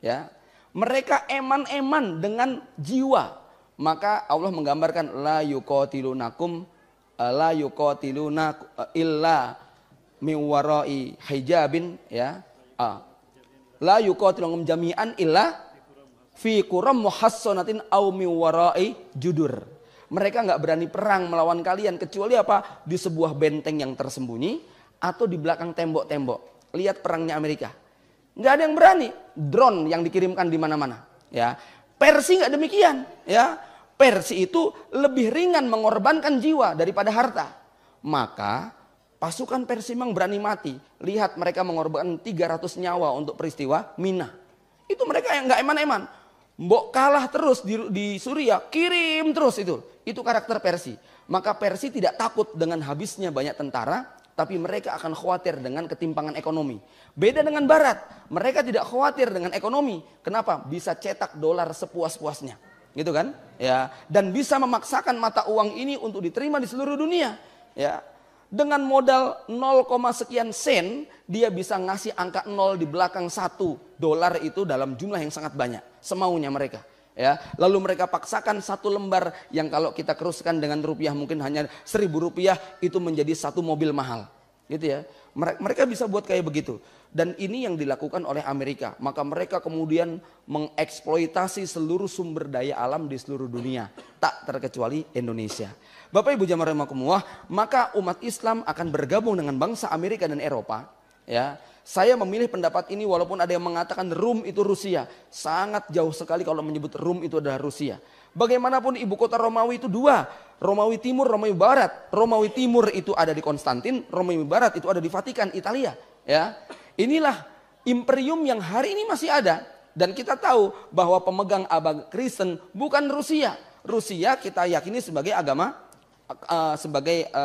[SPEAKER 1] Ya, mereka eman-eman dengan jiwa. Maka Allah menggambarkan la yuqatilunakum la yuqatiluna illa min warai hijabin ya. La yuqatilunakum jami'an illa fi quram muhassanatin aw min warai judur. Mereka nggak berani perang melawan kalian kecuali apa? Di sebuah benteng yang tersembunyi atau di belakang tembok-tembok. Lihat perangnya Amerika. Nggak ada yang berani. Drone yang dikirimkan di mana-mana. Ya, Persia nggak demikian. Ya, Persia itu lebih ringan mengorbankan jiwa daripada harta. Maka pasukan Persia memang berani mati. Lihat mereka mengorbankan 300 nyawa untuk peristiwa Mina. Itu mereka yang nggak eman-eman. Mbok kalah terus di Suriah, kirim terus itu. Itu karakter Persia. Maka Persia tidak takut dengan habisnya banyak tentara. Tapi mereka akan khawatir dengan ketimpangan ekonomi. Beda dengan Barat, mereka tidak khawatir dengan ekonomi. Kenapa? Bisa cetak dolar sepuas-puasnya, gitu kan? Ya, dan bisa memaksakan mata uang ini untuk diterima di seluruh dunia. Ya, dengan modal 0, sekian sen, dia bisa ngasih angka 0 di belakang 1 dolar itu dalam jumlah yang sangat banyak, semaunya mereka. Ya, lalu mereka paksakan 1 lembar yang kalau kita keruskan dengan rupiah mungkin hanya 1.000 rupiah itu menjadi 1 mobil mahal, gitu ya. Mereka bisa buat kayak begitu. Dan ini yang dilakukan oleh Amerika. Maka mereka kemudian mengeksploitasi seluruh sumber daya alam di seluruh dunia, tak terkecuali Indonesia. Bapak Ibu jamaah rahimakumullah, maka umat Islam akan bergabung dengan bangsa Amerika dan Eropa. Ya, saya memilih pendapat ini walaupun ada yang mengatakan Rum itu Rusia. Sangat jauh sekali kalau menyebut Rum itu adalah Rusia. Bagaimanapun ibu kota Romawi itu 2. Romawi Timur, Romawi Barat. Romawi Timur itu ada di Konstantin, Romawi Barat itu ada di Vatikan, Italia. Ya, inilah imperium yang hari ini masih ada. Dan kita tahu bahwa pemegang agama Kristen bukan Rusia. Rusia kita yakini sebagai agama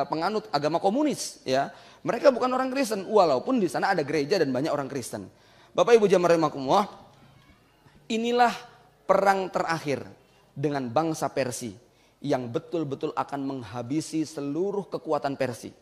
[SPEAKER 1] penganut agama komunis. Ya, mereka bukan orang Kristen, walaupun di sana ada gereja dan banyak orang Kristen. Bapak Ibu jamaah rahimakumullah, inilah perang terakhir dengan bangsa Persia yang betul-betul akan menghabisi seluruh kekuatan Persia.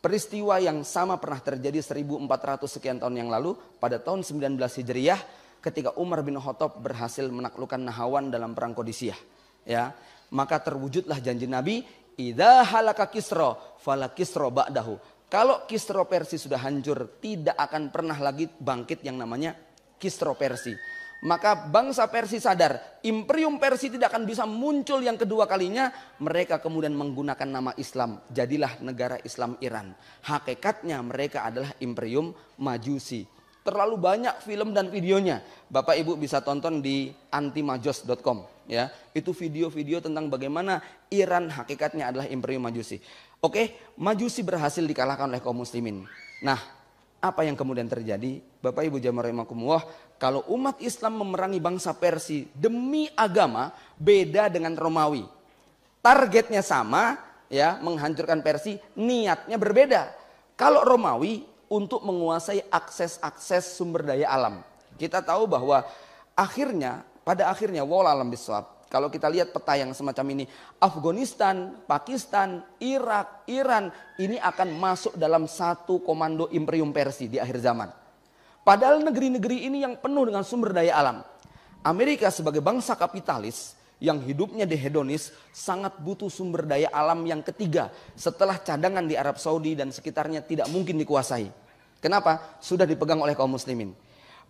[SPEAKER 1] Peristiwa yang sama pernah terjadi 1400 sekian tahun yang lalu pada tahun 19 Hijriah ketika Umar bin Khattab berhasil menaklukkan Nahawan dalam perang Qadisiyah. Ya, maka terwujudlah janji Nabi, idza halaka Kisra fala Kisra ba'dahu. Kalau Kisra Persia sudah hancur, tidak akan pernah lagi bangkit yang namanya Kisra Persia. Maka bangsa Persia sadar, imperium Persia tidak akan bisa muncul yang kedua kalinya. Mereka kemudian menggunakan nama Islam. Jadilah negara Islam Iran. Hakikatnya mereka adalah imperium Majusi. Terlalu banyak film dan videonya. Bapak Ibu bisa tonton di antimajos.com. Ya, itu video-video tentang bagaimana Iran hakikatnya adalah imperium Majusi. Oke, Majusi berhasil dikalahkan oleh kaum muslimin. Nah, apa yang kemudian terjadi? Bapak Ibu jamaah rahimakumullah, kalau umat Islam memerangi bangsa Persia demi agama, beda dengan Romawi. Targetnya sama, ya, menghancurkan Persia, niatnya berbeda. Kalau Romawi untuk menguasai akses-akses sumber daya alam. Kita tahu bahwa pada akhirnya wallahualam bishawab. Kalau kita lihat peta yang semacam ini, Afghanistan, Pakistan, Irak, Iran, ini akan masuk dalam satu komando imperium Persia di akhir zaman. Padahal negeri-negeri ini yang penuh dengan sumber daya alam. Amerika sebagai bangsa kapitalis, yang hidupnya di hedonis sangat butuh sumber daya alam yang ketiga setelah cadangan di Arab Saudi dan sekitarnya tidak mungkin dikuasai. Kenapa? Sudah dipegang oleh kaum muslimin.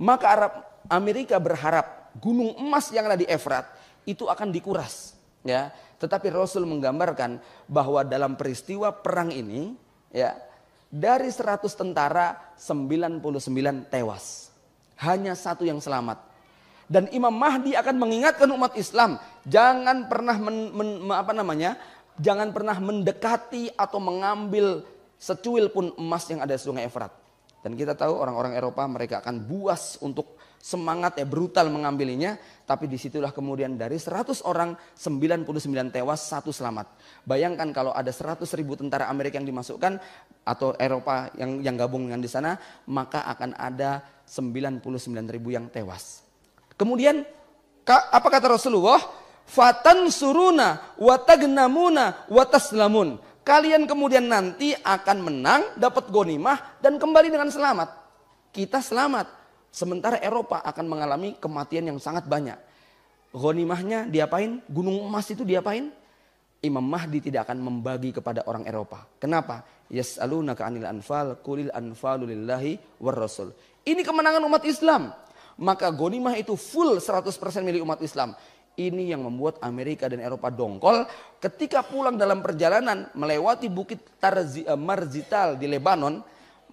[SPEAKER 1] Maka Amerika berharap gunung emas yang ada di Efrat itu akan dikuras, ya. Tetapi Rasul menggambarkan bahwa dalam peristiwa perang ini, ya, dari 100 tentara 99 tewas. Hanya 1 yang selamat. Dan Imam Mahdi akan mengingatkan umat Islam, jangan pernah jangan pernah mendekati atau mengambil secuil pun emas yang ada di Sungai Efrat. Dan kita tahu orang-orang Eropa mereka akan buas untuk semangat ya brutal mengambilinya. Tapi disitulah kemudian dari 100 orang 99 tewas, 1 selamat. Bayangkan kalau ada 100.000 tentara Amerika yang dimasukkan atau Eropa yang gabung dengan di sana, maka akan ada 99.000 yang tewas. Kemudian apa kata Rasulullah? Fatan suruna watagnamuna wataslamun. Kalian kemudian nanti akan menang, dapat ghanimah dan kembali dengan selamat. Kita selamat. Sementara Eropa akan mengalami kematian yang sangat banyak. Ghanimahnya diapain? Gunung emas itu diapain? Imam Mahdi tidak akan membagi kepada orang Eropa. Kenapa? Yas'alunaka 'anil anfal qulil anfalu lillahi war rasul. Ini kemenangan umat Islam. Maka ghanimah itu full 100% milik umat Islam. Ini yang membuat Amerika dan Eropa dongkol ketika pulang dalam perjalanan melewati bukit Marzital di Lebanon,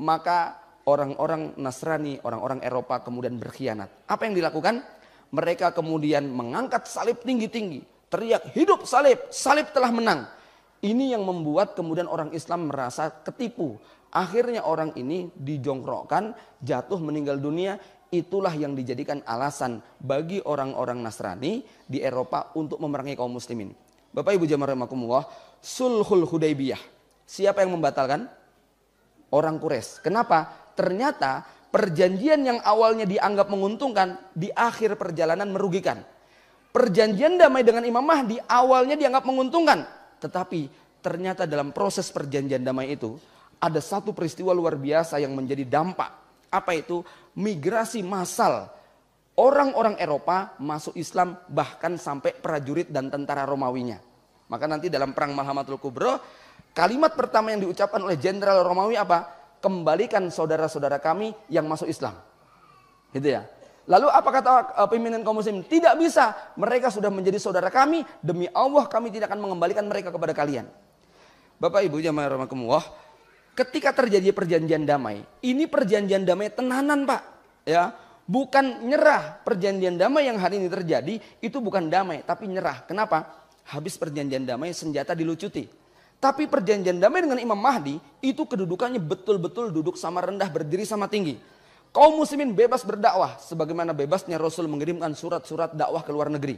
[SPEAKER 1] maka orang-orang Nasrani, orang-orang Eropa kemudian berkhianat. Apa yang dilakukan? Mereka kemudian mengangkat salib tinggi-tinggi, teriak hidup salib, salib telah menang. Ini yang membuat kemudian orang Islam merasa ketipu. Akhirnya orang ini dijongkrokkan, jatuh meninggal dunia. Itulah yang dijadikan alasan bagi orang-orang Nasrani di Eropa untuk memerangi kaum muslimin. Bapak Ibu jamaah rahimakumullah, Sulhul Hudaybiyah. Siapa yang membatalkan? Orang Quraisy. Kenapa? Ternyata perjanjian yang awalnya dianggap menguntungkan, di akhir perjalanan merugikan. Perjanjian damai dengan Imam Mahdi awalnya dianggap menguntungkan. Tetapi ternyata dalam proses perjanjian damai itu, ada satu peristiwa luar biasa yang menjadi dampak. Apa itu? Migrasi massal orang-orang Eropa masuk Islam, bahkan sampai prajurit dan tentara Romawinya. Maka nanti dalam perang Malhamatul Kubra, kalimat pertama yang diucapkan oleh jenderal Romawi apa? Kembalikan saudara-saudara kami yang masuk Islam. Gitu ya. Lalu apa kata pimpinan kaum muslim? Tidak bisa, mereka sudah menjadi saudara kami, demi Allah kami tidak akan mengembalikan mereka kepada kalian. Bapak Ibu jamaah rahimakumullah, ketika terjadi perjanjian damai, ini perjanjian damai tenanan Pak, ya, bukan nyerah. Perjanjian damai yang hari ini terjadi itu bukan damai, tapi nyerah. Kenapa? Habis perjanjian damai senjata dilucuti. Tapi perjanjian damai dengan Imam Mahdi itu kedudukannya betul-betul duduk sama rendah, berdiri sama tinggi. Kaum muslimin bebas berdakwah, sebagaimana bebasnya Rasul mengirimkan surat-surat dakwah ke luar negeri.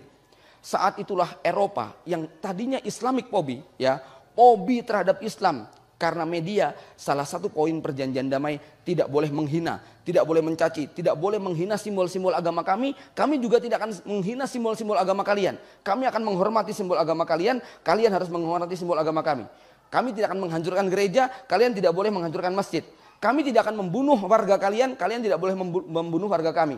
[SPEAKER 1] Saat itulah Eropa yang tadinya Islamic phobia, ya, phobia terhadap Islam. Karena media, salah satu poin perjanjian damai, tidak boleh menghina, tidak boleh mencaci, tidak boleh menghina simbol-simbol agama kami juga tidak akan menghina simbol-simbol agama kalian. Kami akan menghormati simbol agama kalian harus menghormati simbol agama kami. Kami tidak akan menghancurkan gereja, kalian tidak boleh menghancurkan masjid. Kami tidak akan membunuh warga kalian tidak boleh membunuh warga kami.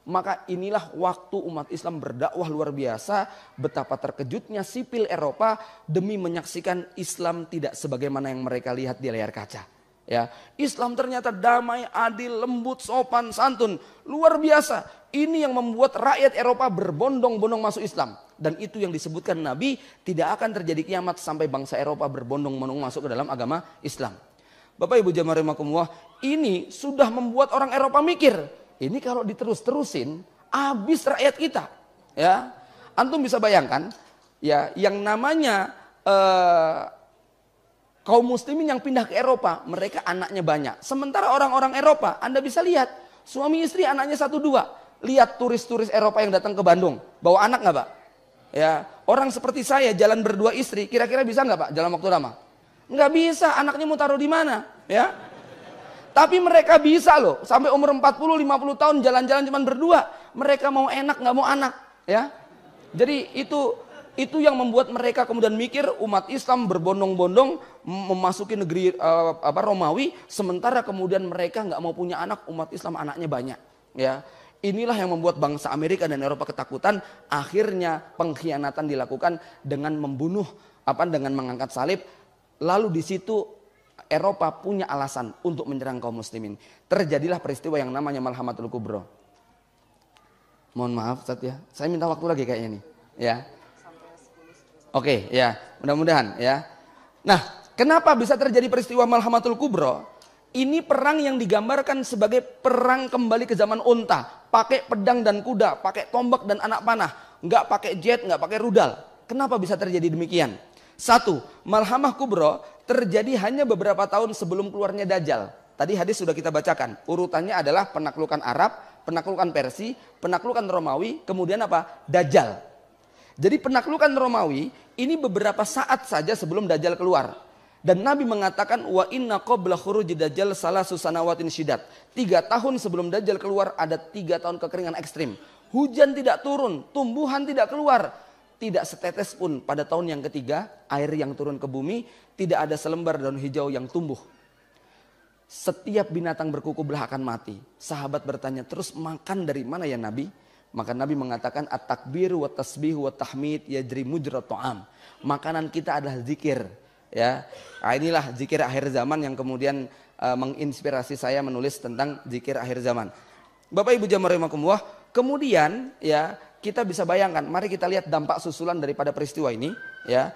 [SPEAKER 1] Maka inilah waktu umat Islam berdakwah luar biasa, betapa terkejutnya sipil Eropa demi menyaksikan Islam tidak sebagaimana yang mereka lihat di layar kaca. Ya, Islam ternyata damai, adil, lembut, sopan, santun, luar biasa. Ini yang membuat rakyat Eropa berbondong-bondong masuk Islam. Dan itu yang disebutkan Nabi, tidak akan terjadi kiamat sampai bangsa Eropa berbondong-bondong masuk ke dalam agama Islam. Bapak Ibu jamaah rahimakumullah, ini sudah membuat orang Eropa mikir. Ini kalau diterus-terusin, habis rakyat kita. Ya, antum bisa bayangkan, ya, yang namanya kaum muslimin yang pindah ke Eropa, mereka anaknya banyak. Sementara orang-orang Eropa, Anda bisa lihat, suami istri anaknya 1-2. Lihat turis-turis Eropa yang datang ke Bandung, bawa anak nggak Pak? Ya, orang seperti saya jalan berdua istri, kira-kira bisa nggak Pak dalam waktu lama? Nggak bisa, anaknya mau taruh di mana? Ya. Tapi mereka bisa loh, sampai umur 40-50 tahun jalan-jalan cuma berdua. Mereka mau enak, nggak mau anak, ya. Jadi itu yang membuat mereka kemudian mikir umat Islam berbondong-bondong memasuki negeri Romawi, sementara kemudian mereka nggak mau punya anak, umat Islam anaknya banyak, ya. Inilah yang membuat bangsa Amerika dan Eropa ketakutan. Akhirnya pengkhianatan dilakukan dengan membunuh, dengan mengangkat salib. Lalu di situ Eropa punya alasan untuk menyerang kaum muslimin. Terjadilah peristiwa yang namanya Malhamatul Kubro. Mohon maaf Ustaz ya, saya minta waktu lagi kayaknya nih. Ya. Oke, ya, mudah-mudahan ya. Nah, kenapa bisa terjadi peristiwa Malhamatul Kubro? Ini perang yang digambarkan sebagai perang kembali ke zaman unta. Pakai pedang dan kuda, pakai tombak dan anak panah. Nggak pakai jet, nggak pakai rudal. Kenapa bisa terjadi demikian? Satu, Malhamah Kubro terjadi hanya beberapa tahun sebelum keluarnya Dajjal. Tadi hadis sudah kita bacakan. Urutannya adalah penaklukan Arab, penaklukan Persia, penaklukan Romawi, kemudian apa? Dajjal. Jadi penaklukan Romawi ini beberapa saat saja sebelum Dajjal keluar. Dan Nabi mengatakan wa inna qabla khuruji Dajjal salasu sanawatin syidat. 3 tahun sebelum Dajjal keluar ada 3 tahun kekeringan ekstrim. Hujan tidak turun, tumbuhan tidak keluar. Tidak setetes pun pada tahun yang ketiga air yang turun ke bumi, tidak ada selembar daun hijau yang tumbuh. Setiap binatang berkuku belah akan mati. Sahabat bertanya, terus makan dari mana ya Nabi? Maka Nabi mengatakan at-takbir wa tasbih wa tahmid yajri mujra ta'am. Makanan kita adalah zikir. Ya, nah inilah zikir akhir zaman yang kemudian menginspirasi saya menulis tentang zikir akhir zaman. Bapak Ibu jamaah rahimakumullah, kemudian ya kita bisa bayangkan, mari kita lihat dampak susulan daripada peristiwa ini. Ya,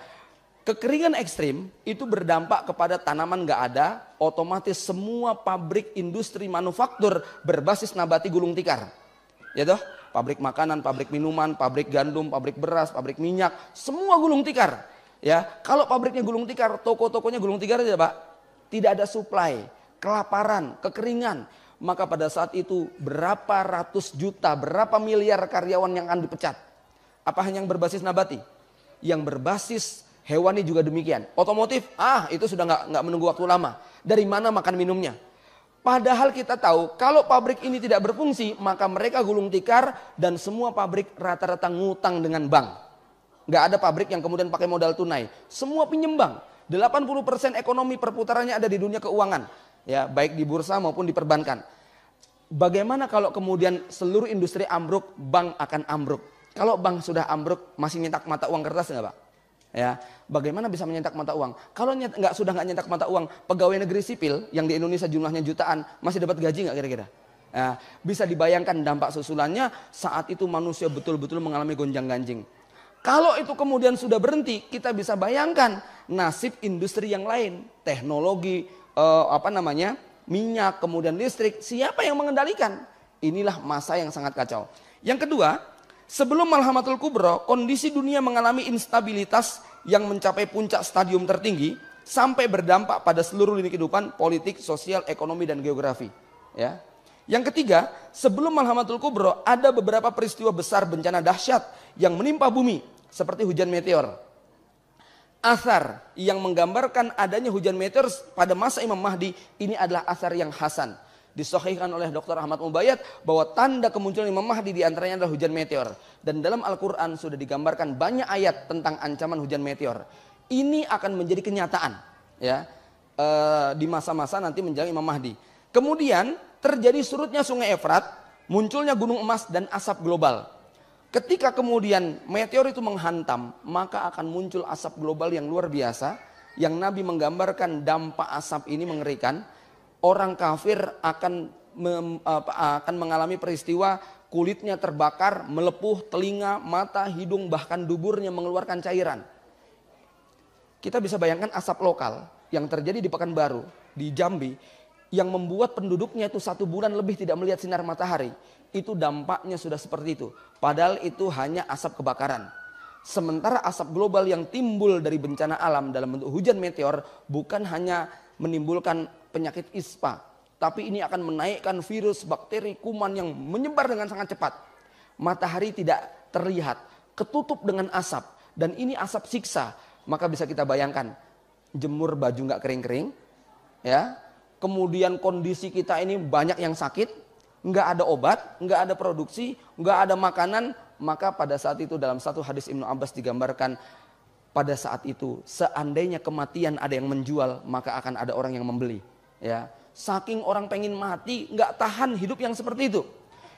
[SPEAKER 1] kekeringan ekstrim itu berdampak kepada tanaman nggak ada, otomatis semua pabrik industri manufaktur berbasis nabati gulung tikar. Ya toh, pabrik makanan, pabrik minuman, pabrik gandum, pabrik beras, pabrik minyak, semua gulung tikar. Ya, kalau pabriknya gulung tikar, toko-tokonya gulung tikar aja Pak, tidak ada supply, kelaparan, kekeringan. Maka pada saat itu berapa ratus juta, berapa miliar karyawan yang akan dipecat. Apa hanya yang berbasis nabati? Yang berbasis hewani juga demikian. Otomotif, itu sudah nggak menunggu waktu lama. Dari mana makan minumnya? Padahal kita tahu kalau pabrik ini tidak berfungsi, maka mereka gulung tikar dan semua pabrik rata-rata ngutang dengan bank. Nggak ada pabrik yang kemudian pakai modal tunai. Semua pinjem bank. 80% ekonomi perputarannya ada di dunia keuangan. Ya, baik di bursa maupun di perbankan. Bagaimana kalau kemudian seluruh industri ambruk, bank akan ambruk. Kalau bank sudah ambruk, masih nyetak mata uang kertas nggak Pak? Ya, bagaimana bisa menyetak mata uang? Kalau sudah nggak nyetak mata uang, pegawai negeri sipil yang di Indonesia jumlahnya jutaan, masih dapat gaji nggak kira-kira? Ya, bisa dibayangkan dampak susulannya saat itu manusia betul-betul mengalami gonjang-ganjing. Kalau itu kemudian sudah berhenti, kita bisa bayangkan nasib industri yang lain, teknologi, minyak, kemudian listrik, siapa yang mengendalikan? Inilah masa yang sangat kacau. Yang kedua, sebelum Malhamatul Kubro, kondisi dunia mengalami instabilitas yang mencapai puncak stadium tertinggi sampai berdampak pada seluruh lini kehidupan, politik, sosial, ekonomi, dan geografi. Ya. Yang ketiga, sebelum Malhamatul Kubro, ada beberapa peristiwa besar bencana dahsyat yang menimpa bumi. Seperti hujan meteor. Athar yang menggambarkan adanya hujan meteor pada masa Imam Mahdi ini adalah athar yang hasan. Disahihkan oleh Dr. Ahmad Mubayyad bahwa tanda kemunculan Imam Mahdi diantaranya adalah hujan meteor. Dan dalam Al-Quran sudah digambarkan banyak ayat tentang ancaman hujan meteor. Ini akan menjadi kenyataan ya di masa-masa nanti menjelang Imam Mahdi. Kemudian terjadi surutnya sungai Efrat, munculnya gunung emas dan asap global. Ketika kemudian meteor itu menghantam, maka akan muncul asap global yang luar biasa. Yang Nabi menggambarkan dampak asap ini mengerikan. Orang kafir akan mengalami peristiwa kulitnya terbakar, melepuh, telinga, mata, hidung, bahkan duburnya mengeluarkan cairan. Kita bisa bayangkan asap lokal yang terjadi di Pekanbaru, di Jambi, yang membuat penduduknya itu 1 bulan lebih tidak melihat sinar matahari. Itu dampaknya sudah seperti itu. Padahal itu hanya asap kebakaran. Sementara asap global yang timbul dari bencana alam dalam bentuk hujan meteor bukan hanya menimbulkan penyakit ispa, tapi ini akan menaikkan virus, bakteri, kuman yang menyebar dengan sangat cepat. Matahari tidak terlihat, ketutup dengan asap, dan ini asap siksa. Maka bisa kita bayangkan, jemur baju nggak kering-kering, ya. Kemudian kondisi kita ini banyak yang sakit. Nggak ada obat, nggak ada produksi, nggak ada makanan, maka pada saat itu dalam satu hadis Ibnu Abbas digambarkan pada saat itu seandainya kematian ada yang menjual, maka akan ada orang yang membeli. Ya, saking orang pengen mati, nggak tahan hidup yang seperti itu.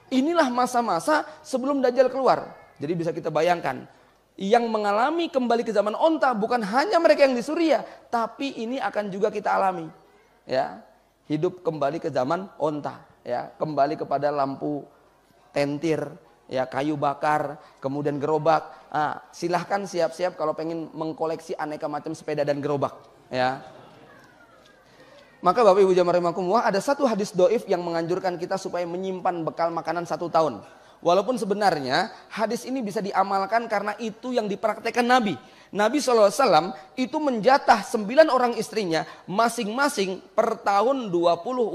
[SPEAKER 1] Inilah masa-masa sebelum Dajjal keluar. Jadi bisa kita bayangkan, yang mengalami kembali ke zaman onta bukan hanya mereka yang di Suriah, tapi ini akan juga kita alami. Ya, hidup kembali ke zaman onta, ya, kembali kepada lampu tentir, ya, kayu bakar, kemudian gerobak. Silahkan siap-siap kalau pengen mengkoleksi aneka macam sepeda dan gerobak, ya. Maka Bapak Ibu jamaah rahimakumullah, ada satu hadis doif yang menganjurkan kita supaya menyimpan bekal makanan 1 tahun. Walaupun sebenarnya hadis ini bisa diamalkan karena itu yang dipraktekkan Nabi. Nabi SAW itu menjatah 9 orang istrinya masing-masing per tahun 20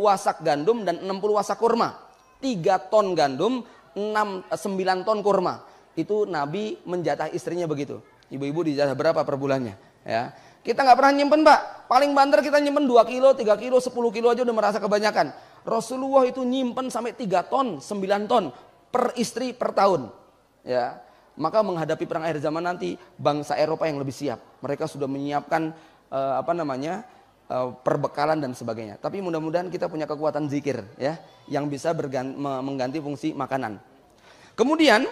[SPEAKER 1] wasak gandum dan 60 wasak kurma. 3 ton gandum, 9 ton kurma. Itu Nabi menjatah istrinya begitu. Ibu-ibu dijatah berapa per bulannya? Ya. Kita nggak pernah nyimpen, Pak. Paling banter kita nyimpen 2 kilo, 3 kilo, 10 kilo aja udah merasa kebanyakan. Rasulullah itu nyimpen sampai 3 ton, 9 ton per istri per tahun. Ya. Maka menghadapi perang akhir zaman nanti bangsa Eropa yang lebih siap. Mereka sudah menyiapkan perbekalan dan sebagainya. Tapi mudah-mudahan kita punya kekuatan zikir, ya, yang bisa mengganti fungsi makanan. Kemudian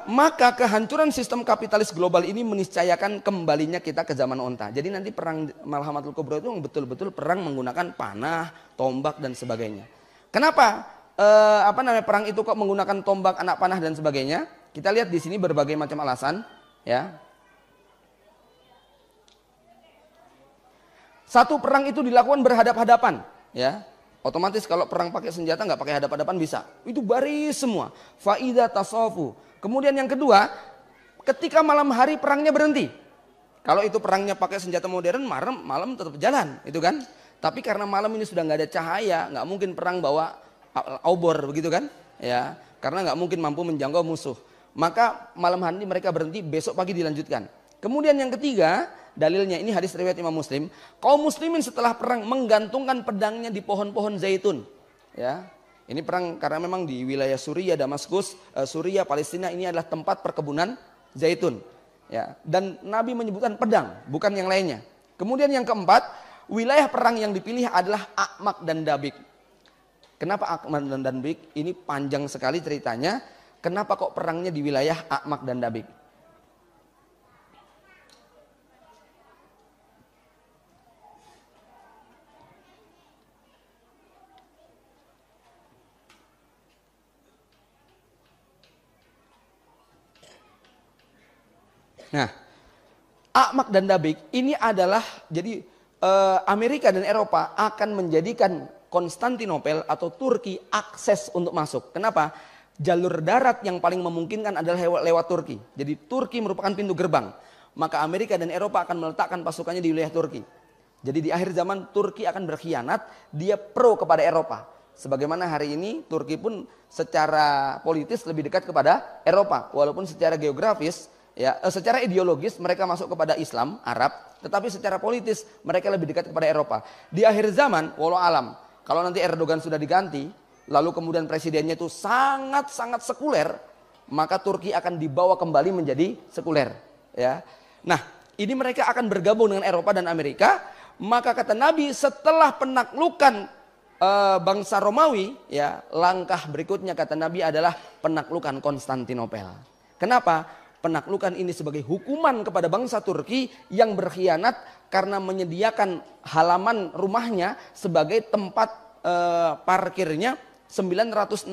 [SPEAKER 1] maka kehancuran sistem kapitalis global ini meniscayakan kembalinya kita ke zaman onta. Jadi nanti perang Malhamatul Kubra itu betul-betul perang menggunakan panah, tombak dan sebagainya. Kenapa? Perang itu kok menggunakan tombak, anak panah dan sebagainya? Kita lihat di sini berbagai macam alasan, ya. Satu, perang itu dilakukan berhadap-hadapan, ya. Otomatis kalau perang pakai senjata nggak pakai hadap-hadapan bisa. Itu baris semua. Faida tasofu. Kemudian yang kedua, ketika malam hari perangnya berhenti. Kalau itu perangnya pakai senjata modern, malam tetap jalan, itu kan. Tapi karena malam ini sudah nggak ada cahaya, nggak mungkin perang bawa obor begitu kan, ya, karena nggak mungkin mampu menjangkau musuh. Maka malam hari mereka berhenti, besok pagi dilanjutkan. Kemudian yang ketiga, dalilnya ini hadis riwayat Imam Muslim, kaum muslimin setelah perang menggantungkan pedangnya di pohon-pohon zaitun. Ya, ini perang karena memang di wilayah Suriah, Damaskus, Suriah, Palestina ini adalah tempat perkebunan zaitun. Ya, dan Nabi menyebutkan pedang, bukan yang lainnya. Kemudian yang keempat, wilayah perang yang dipilih adalah A'maq dan Dabik. Kenapa A'maq dan Dabik? Ini panjang sekali ceritanya. Kenapa kok perangnya di wilayah A'maq dan Dabik? Nah, A'maq dan Dabik ini adalah jadi Amerika dan Eropa akan menjadikan Konstantinopel atau Turki akses untuk masuk. Kenapa? Jalur darat yang paling memungkinkan adalah lewat Turki. Jadi Turki merupakan pintu gerbang. Maka Amerika dan Eropa akan meletakkan pasukannya di wilayah Turki. Jadi di akhir zaman Turki akan berkhianat, dia pro kepada Eropa. Sebagaimana hari ini Turki pun secara politis lebih dekat kepada Eropa. Walaupun secara geografis, ya, secara ideologis mereka masuk kepada Islam, Arab. Tetapi secara politis mereka lebih dekat kepada Eropa. Di akhir zaman, walau alam, kalau nanti Erdogan sudah diganti, lalu kemudian presidennya itu sangat-sangat sekuler, maka Turki akan dibawa kembali menjadi sekuler. Ya. Nah, ini mereka akan bergabung dengan Eropa dan Amerika. Maka kata Nabi, setelah penaklukan bangsa Romawi, ya, langkah berikutnya kata Nabi adalah penaklukan Konstantinopel. Kenapa? Penaklukan ini sebagai hukuman kepada bangsa Turki yang berkhianat karena menyediakan halaman rumahnya sebagai tempat parkirnya 960.000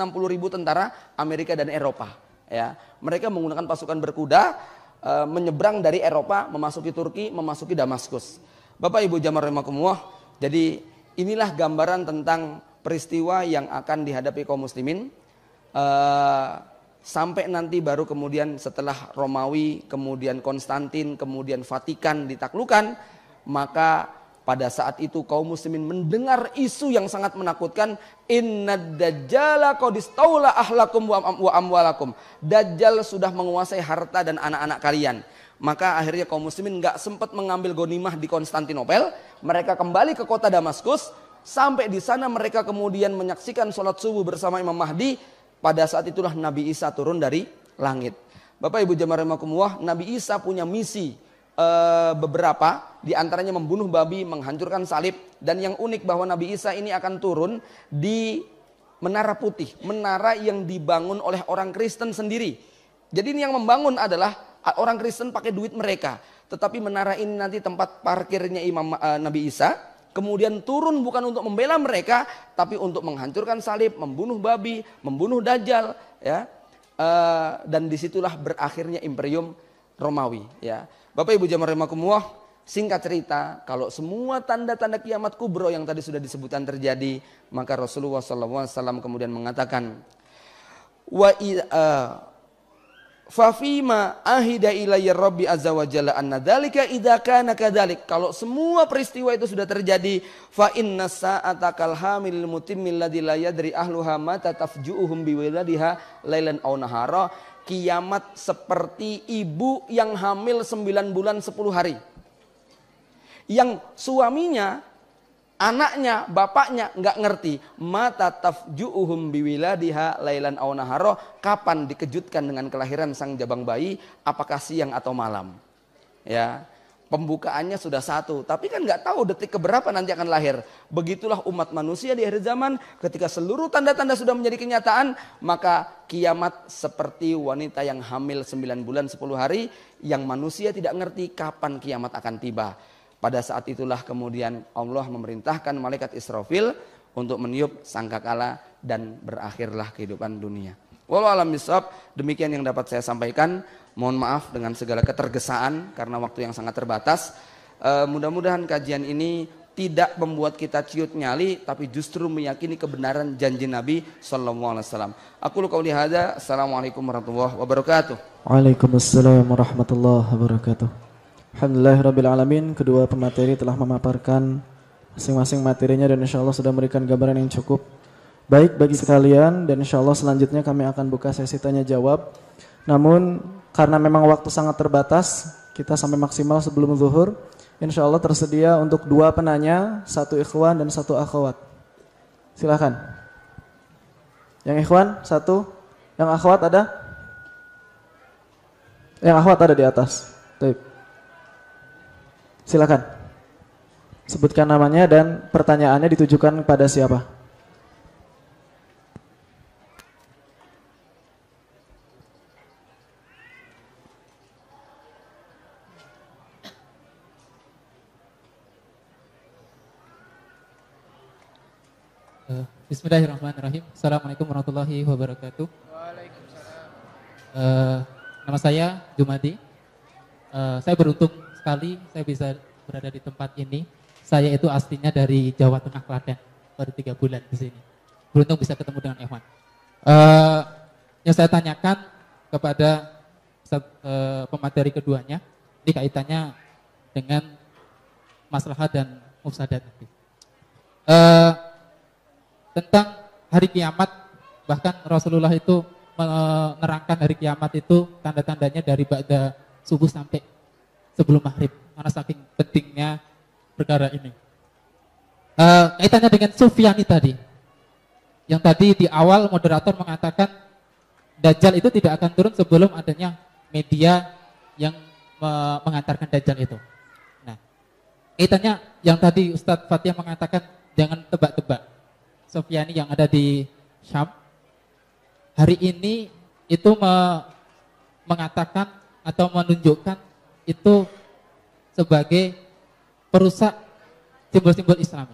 [SPEAKER 1] tentara Amerika dan Eropa. Ya, mereka menggunakan pasukan berkuda menyeberang dari Eropa, memasuki Turki, memasuki Damaskus. Bapak Ibu jamaah rahimakumullah, jadi inilah gambaran tentang peristiwa yang akan dihadapi kaum muslimin. Sampai nanti baru kemudian setelah Romawi, kemudian Konstantin, kemudian Vatikan ditaklukkan, maka pada saat itu kaum muslimin mendengar isu yang sangat menakutkan, innad dajjala qad istaula ahlakum wa amwalakum. Dajjal sudah menguasai harta dan anak-anak kalian. Maka akhirnya kaum muslimin nggak sempat mengambil ghanimah di Konstantinopel, mereka kembali ke kota Damaskus. Sampai di sana mereka kemudian menyaksikan sholat subuh bersama Imam Mahdi. Pada saat itulah Nabi Isa turun dari langit. Bapak Ibu jamaah rahimakumullah, Nabi Isa punya misi beberapa, di antaranya membunuh babi, menghancurkan salib, dan yang unik bahwa Nabi Isa ini akan turun di menara putih, menara yang dibangun oleh orang Kristen sendiri. Jadi ini yang membangun adalah orang Kristen pakai duit mereka. Tetapi menara ini nanti tempat parkirnya Nabi Isa. Kemudian turun bukan untuk membela mereka, tapi untuk menghancurkan salib, membunuh babi, membunuh Dajjal, ya. Dan disitulah berakhirnya Imperium Romawi, ya. Bapak Ibu jamaah rahimakumullah, singkat cerita, kalau semua tanda-tanda kiamat kubro yang tadi sudah disebutkan terjadi, maka Rasulullah SAW kemudian mengatakan, Fafima ahida ilayya rabbi azza wa jalla anna dzalika idza kana kadzalik. Kalau semua peristiwa itu sudah terjadi, fa inna sa'ata kal hamil mutimmil ladzi la yadri ahluha mata tafju'uhum biwiladiha lailan aw nahara. Kiamat seperti ibu yang hamil 9 bulan 10 hari. Yang suaminya, anaknya, bapaknya nggak ngerti. Mata tafju'uhum biwiladiha lailan aw nahara, kapan dikejutkan dengan kelahiran sang jabang bayi, apakah siang atau malam. Ya, pembukaannya sudah satu, tapi kan nggak tahu detik keberapa nanti akan lahir. Begitulah umat manusia di akhir zaman, ketika seluruh tanda-tanda sudah menjadi kenyataan, maka kiamat seperti wanita yang hamil 9 bulan 10 hari, yang manusia tidak ngerti kapan kiamat akan tiba. Pada saat itulah kemudian Allah memerintahkan malaikat Israfil untuk meniup sangkakala dan berakhirlah kehidupan dunia. Wallahu a'lam bishawab, demikian yang dapat saya sampaikan. Mohon maaf dengan segala ketergesaan karena waktu yang sangat terbatas. Mudah-mudahan kajian ini tidak membuat kita ciut nyali, tapi justru meyakini kebenaran janji Nabi sallallahu alaihi wasallam. Aku qouli hadza, assalamualaikum warahmatullahi wabarakatuh.
[SPEAKER 2] Waalaikumsalam warahmatullahi wabarakatuh. Alhamdulillahirrabbilalamin, kedua pemateri telah memaparkan masing-masing materinya dan insya Allah sudah memberikan gambaran yang cukup baik bagi sekalian, dan insya Allah selanjutnya kami akan buka sesi tanya jawab. Namun karena memang waktu sangat terbatas, kita sampai maksimal sebelum zuhur, insya Allah tersedia untuk 2 penanya, 1 ikhwan dan 1 akhwat. Silakan. Yang ikhwan 1, yang akhwat ada? Yang akhwat ada di atas. Baik. Silakan. Sebutkan namanya dan pertanyaannya ditujukan pada siapa?
[SPEAKER 3] Bismillahirrahmanirrahim. Assalamualaikum warahmatullahi wabarakatuh.
[SPEAKER 4] Waalaikumsalam.
[SPEAKER 3] Nama saya Jumadi. Saya beruntung sekali saya bisa berada di tempat ini. Saya itu aslinya dari Jawa Tengah, Klaten. Baru 3 bulan di sini. Beruntung bisa ketemu dengan Ikhwan. Yang saya tanyakan kepada pemateri keduanya, ini kaitannya dengan maslahat dan mufsadat nanti. Tentang hari kiamat, bahkan Rasulullah itu menerangkan hari kiamat itu tanda-tandanya dari ba'da subuh sampai sebelum maghrib, karena saking pentingnya perkara ini. Kaitannya dengan Sufyani tadi, yang tadi di awal moderator mengatakan Dajjal itu tidak akan turun sebelum adanya media yang mengantarkan Dajjal itu. Nah, kaitannya yang tadi Ustadz Fatia mengatakan jangan tebak-tebak. Sufyani yang ada di Syam hari ini itu mengatakan atau menunjukkan itu sebagai perusak simbol-simbol Islami.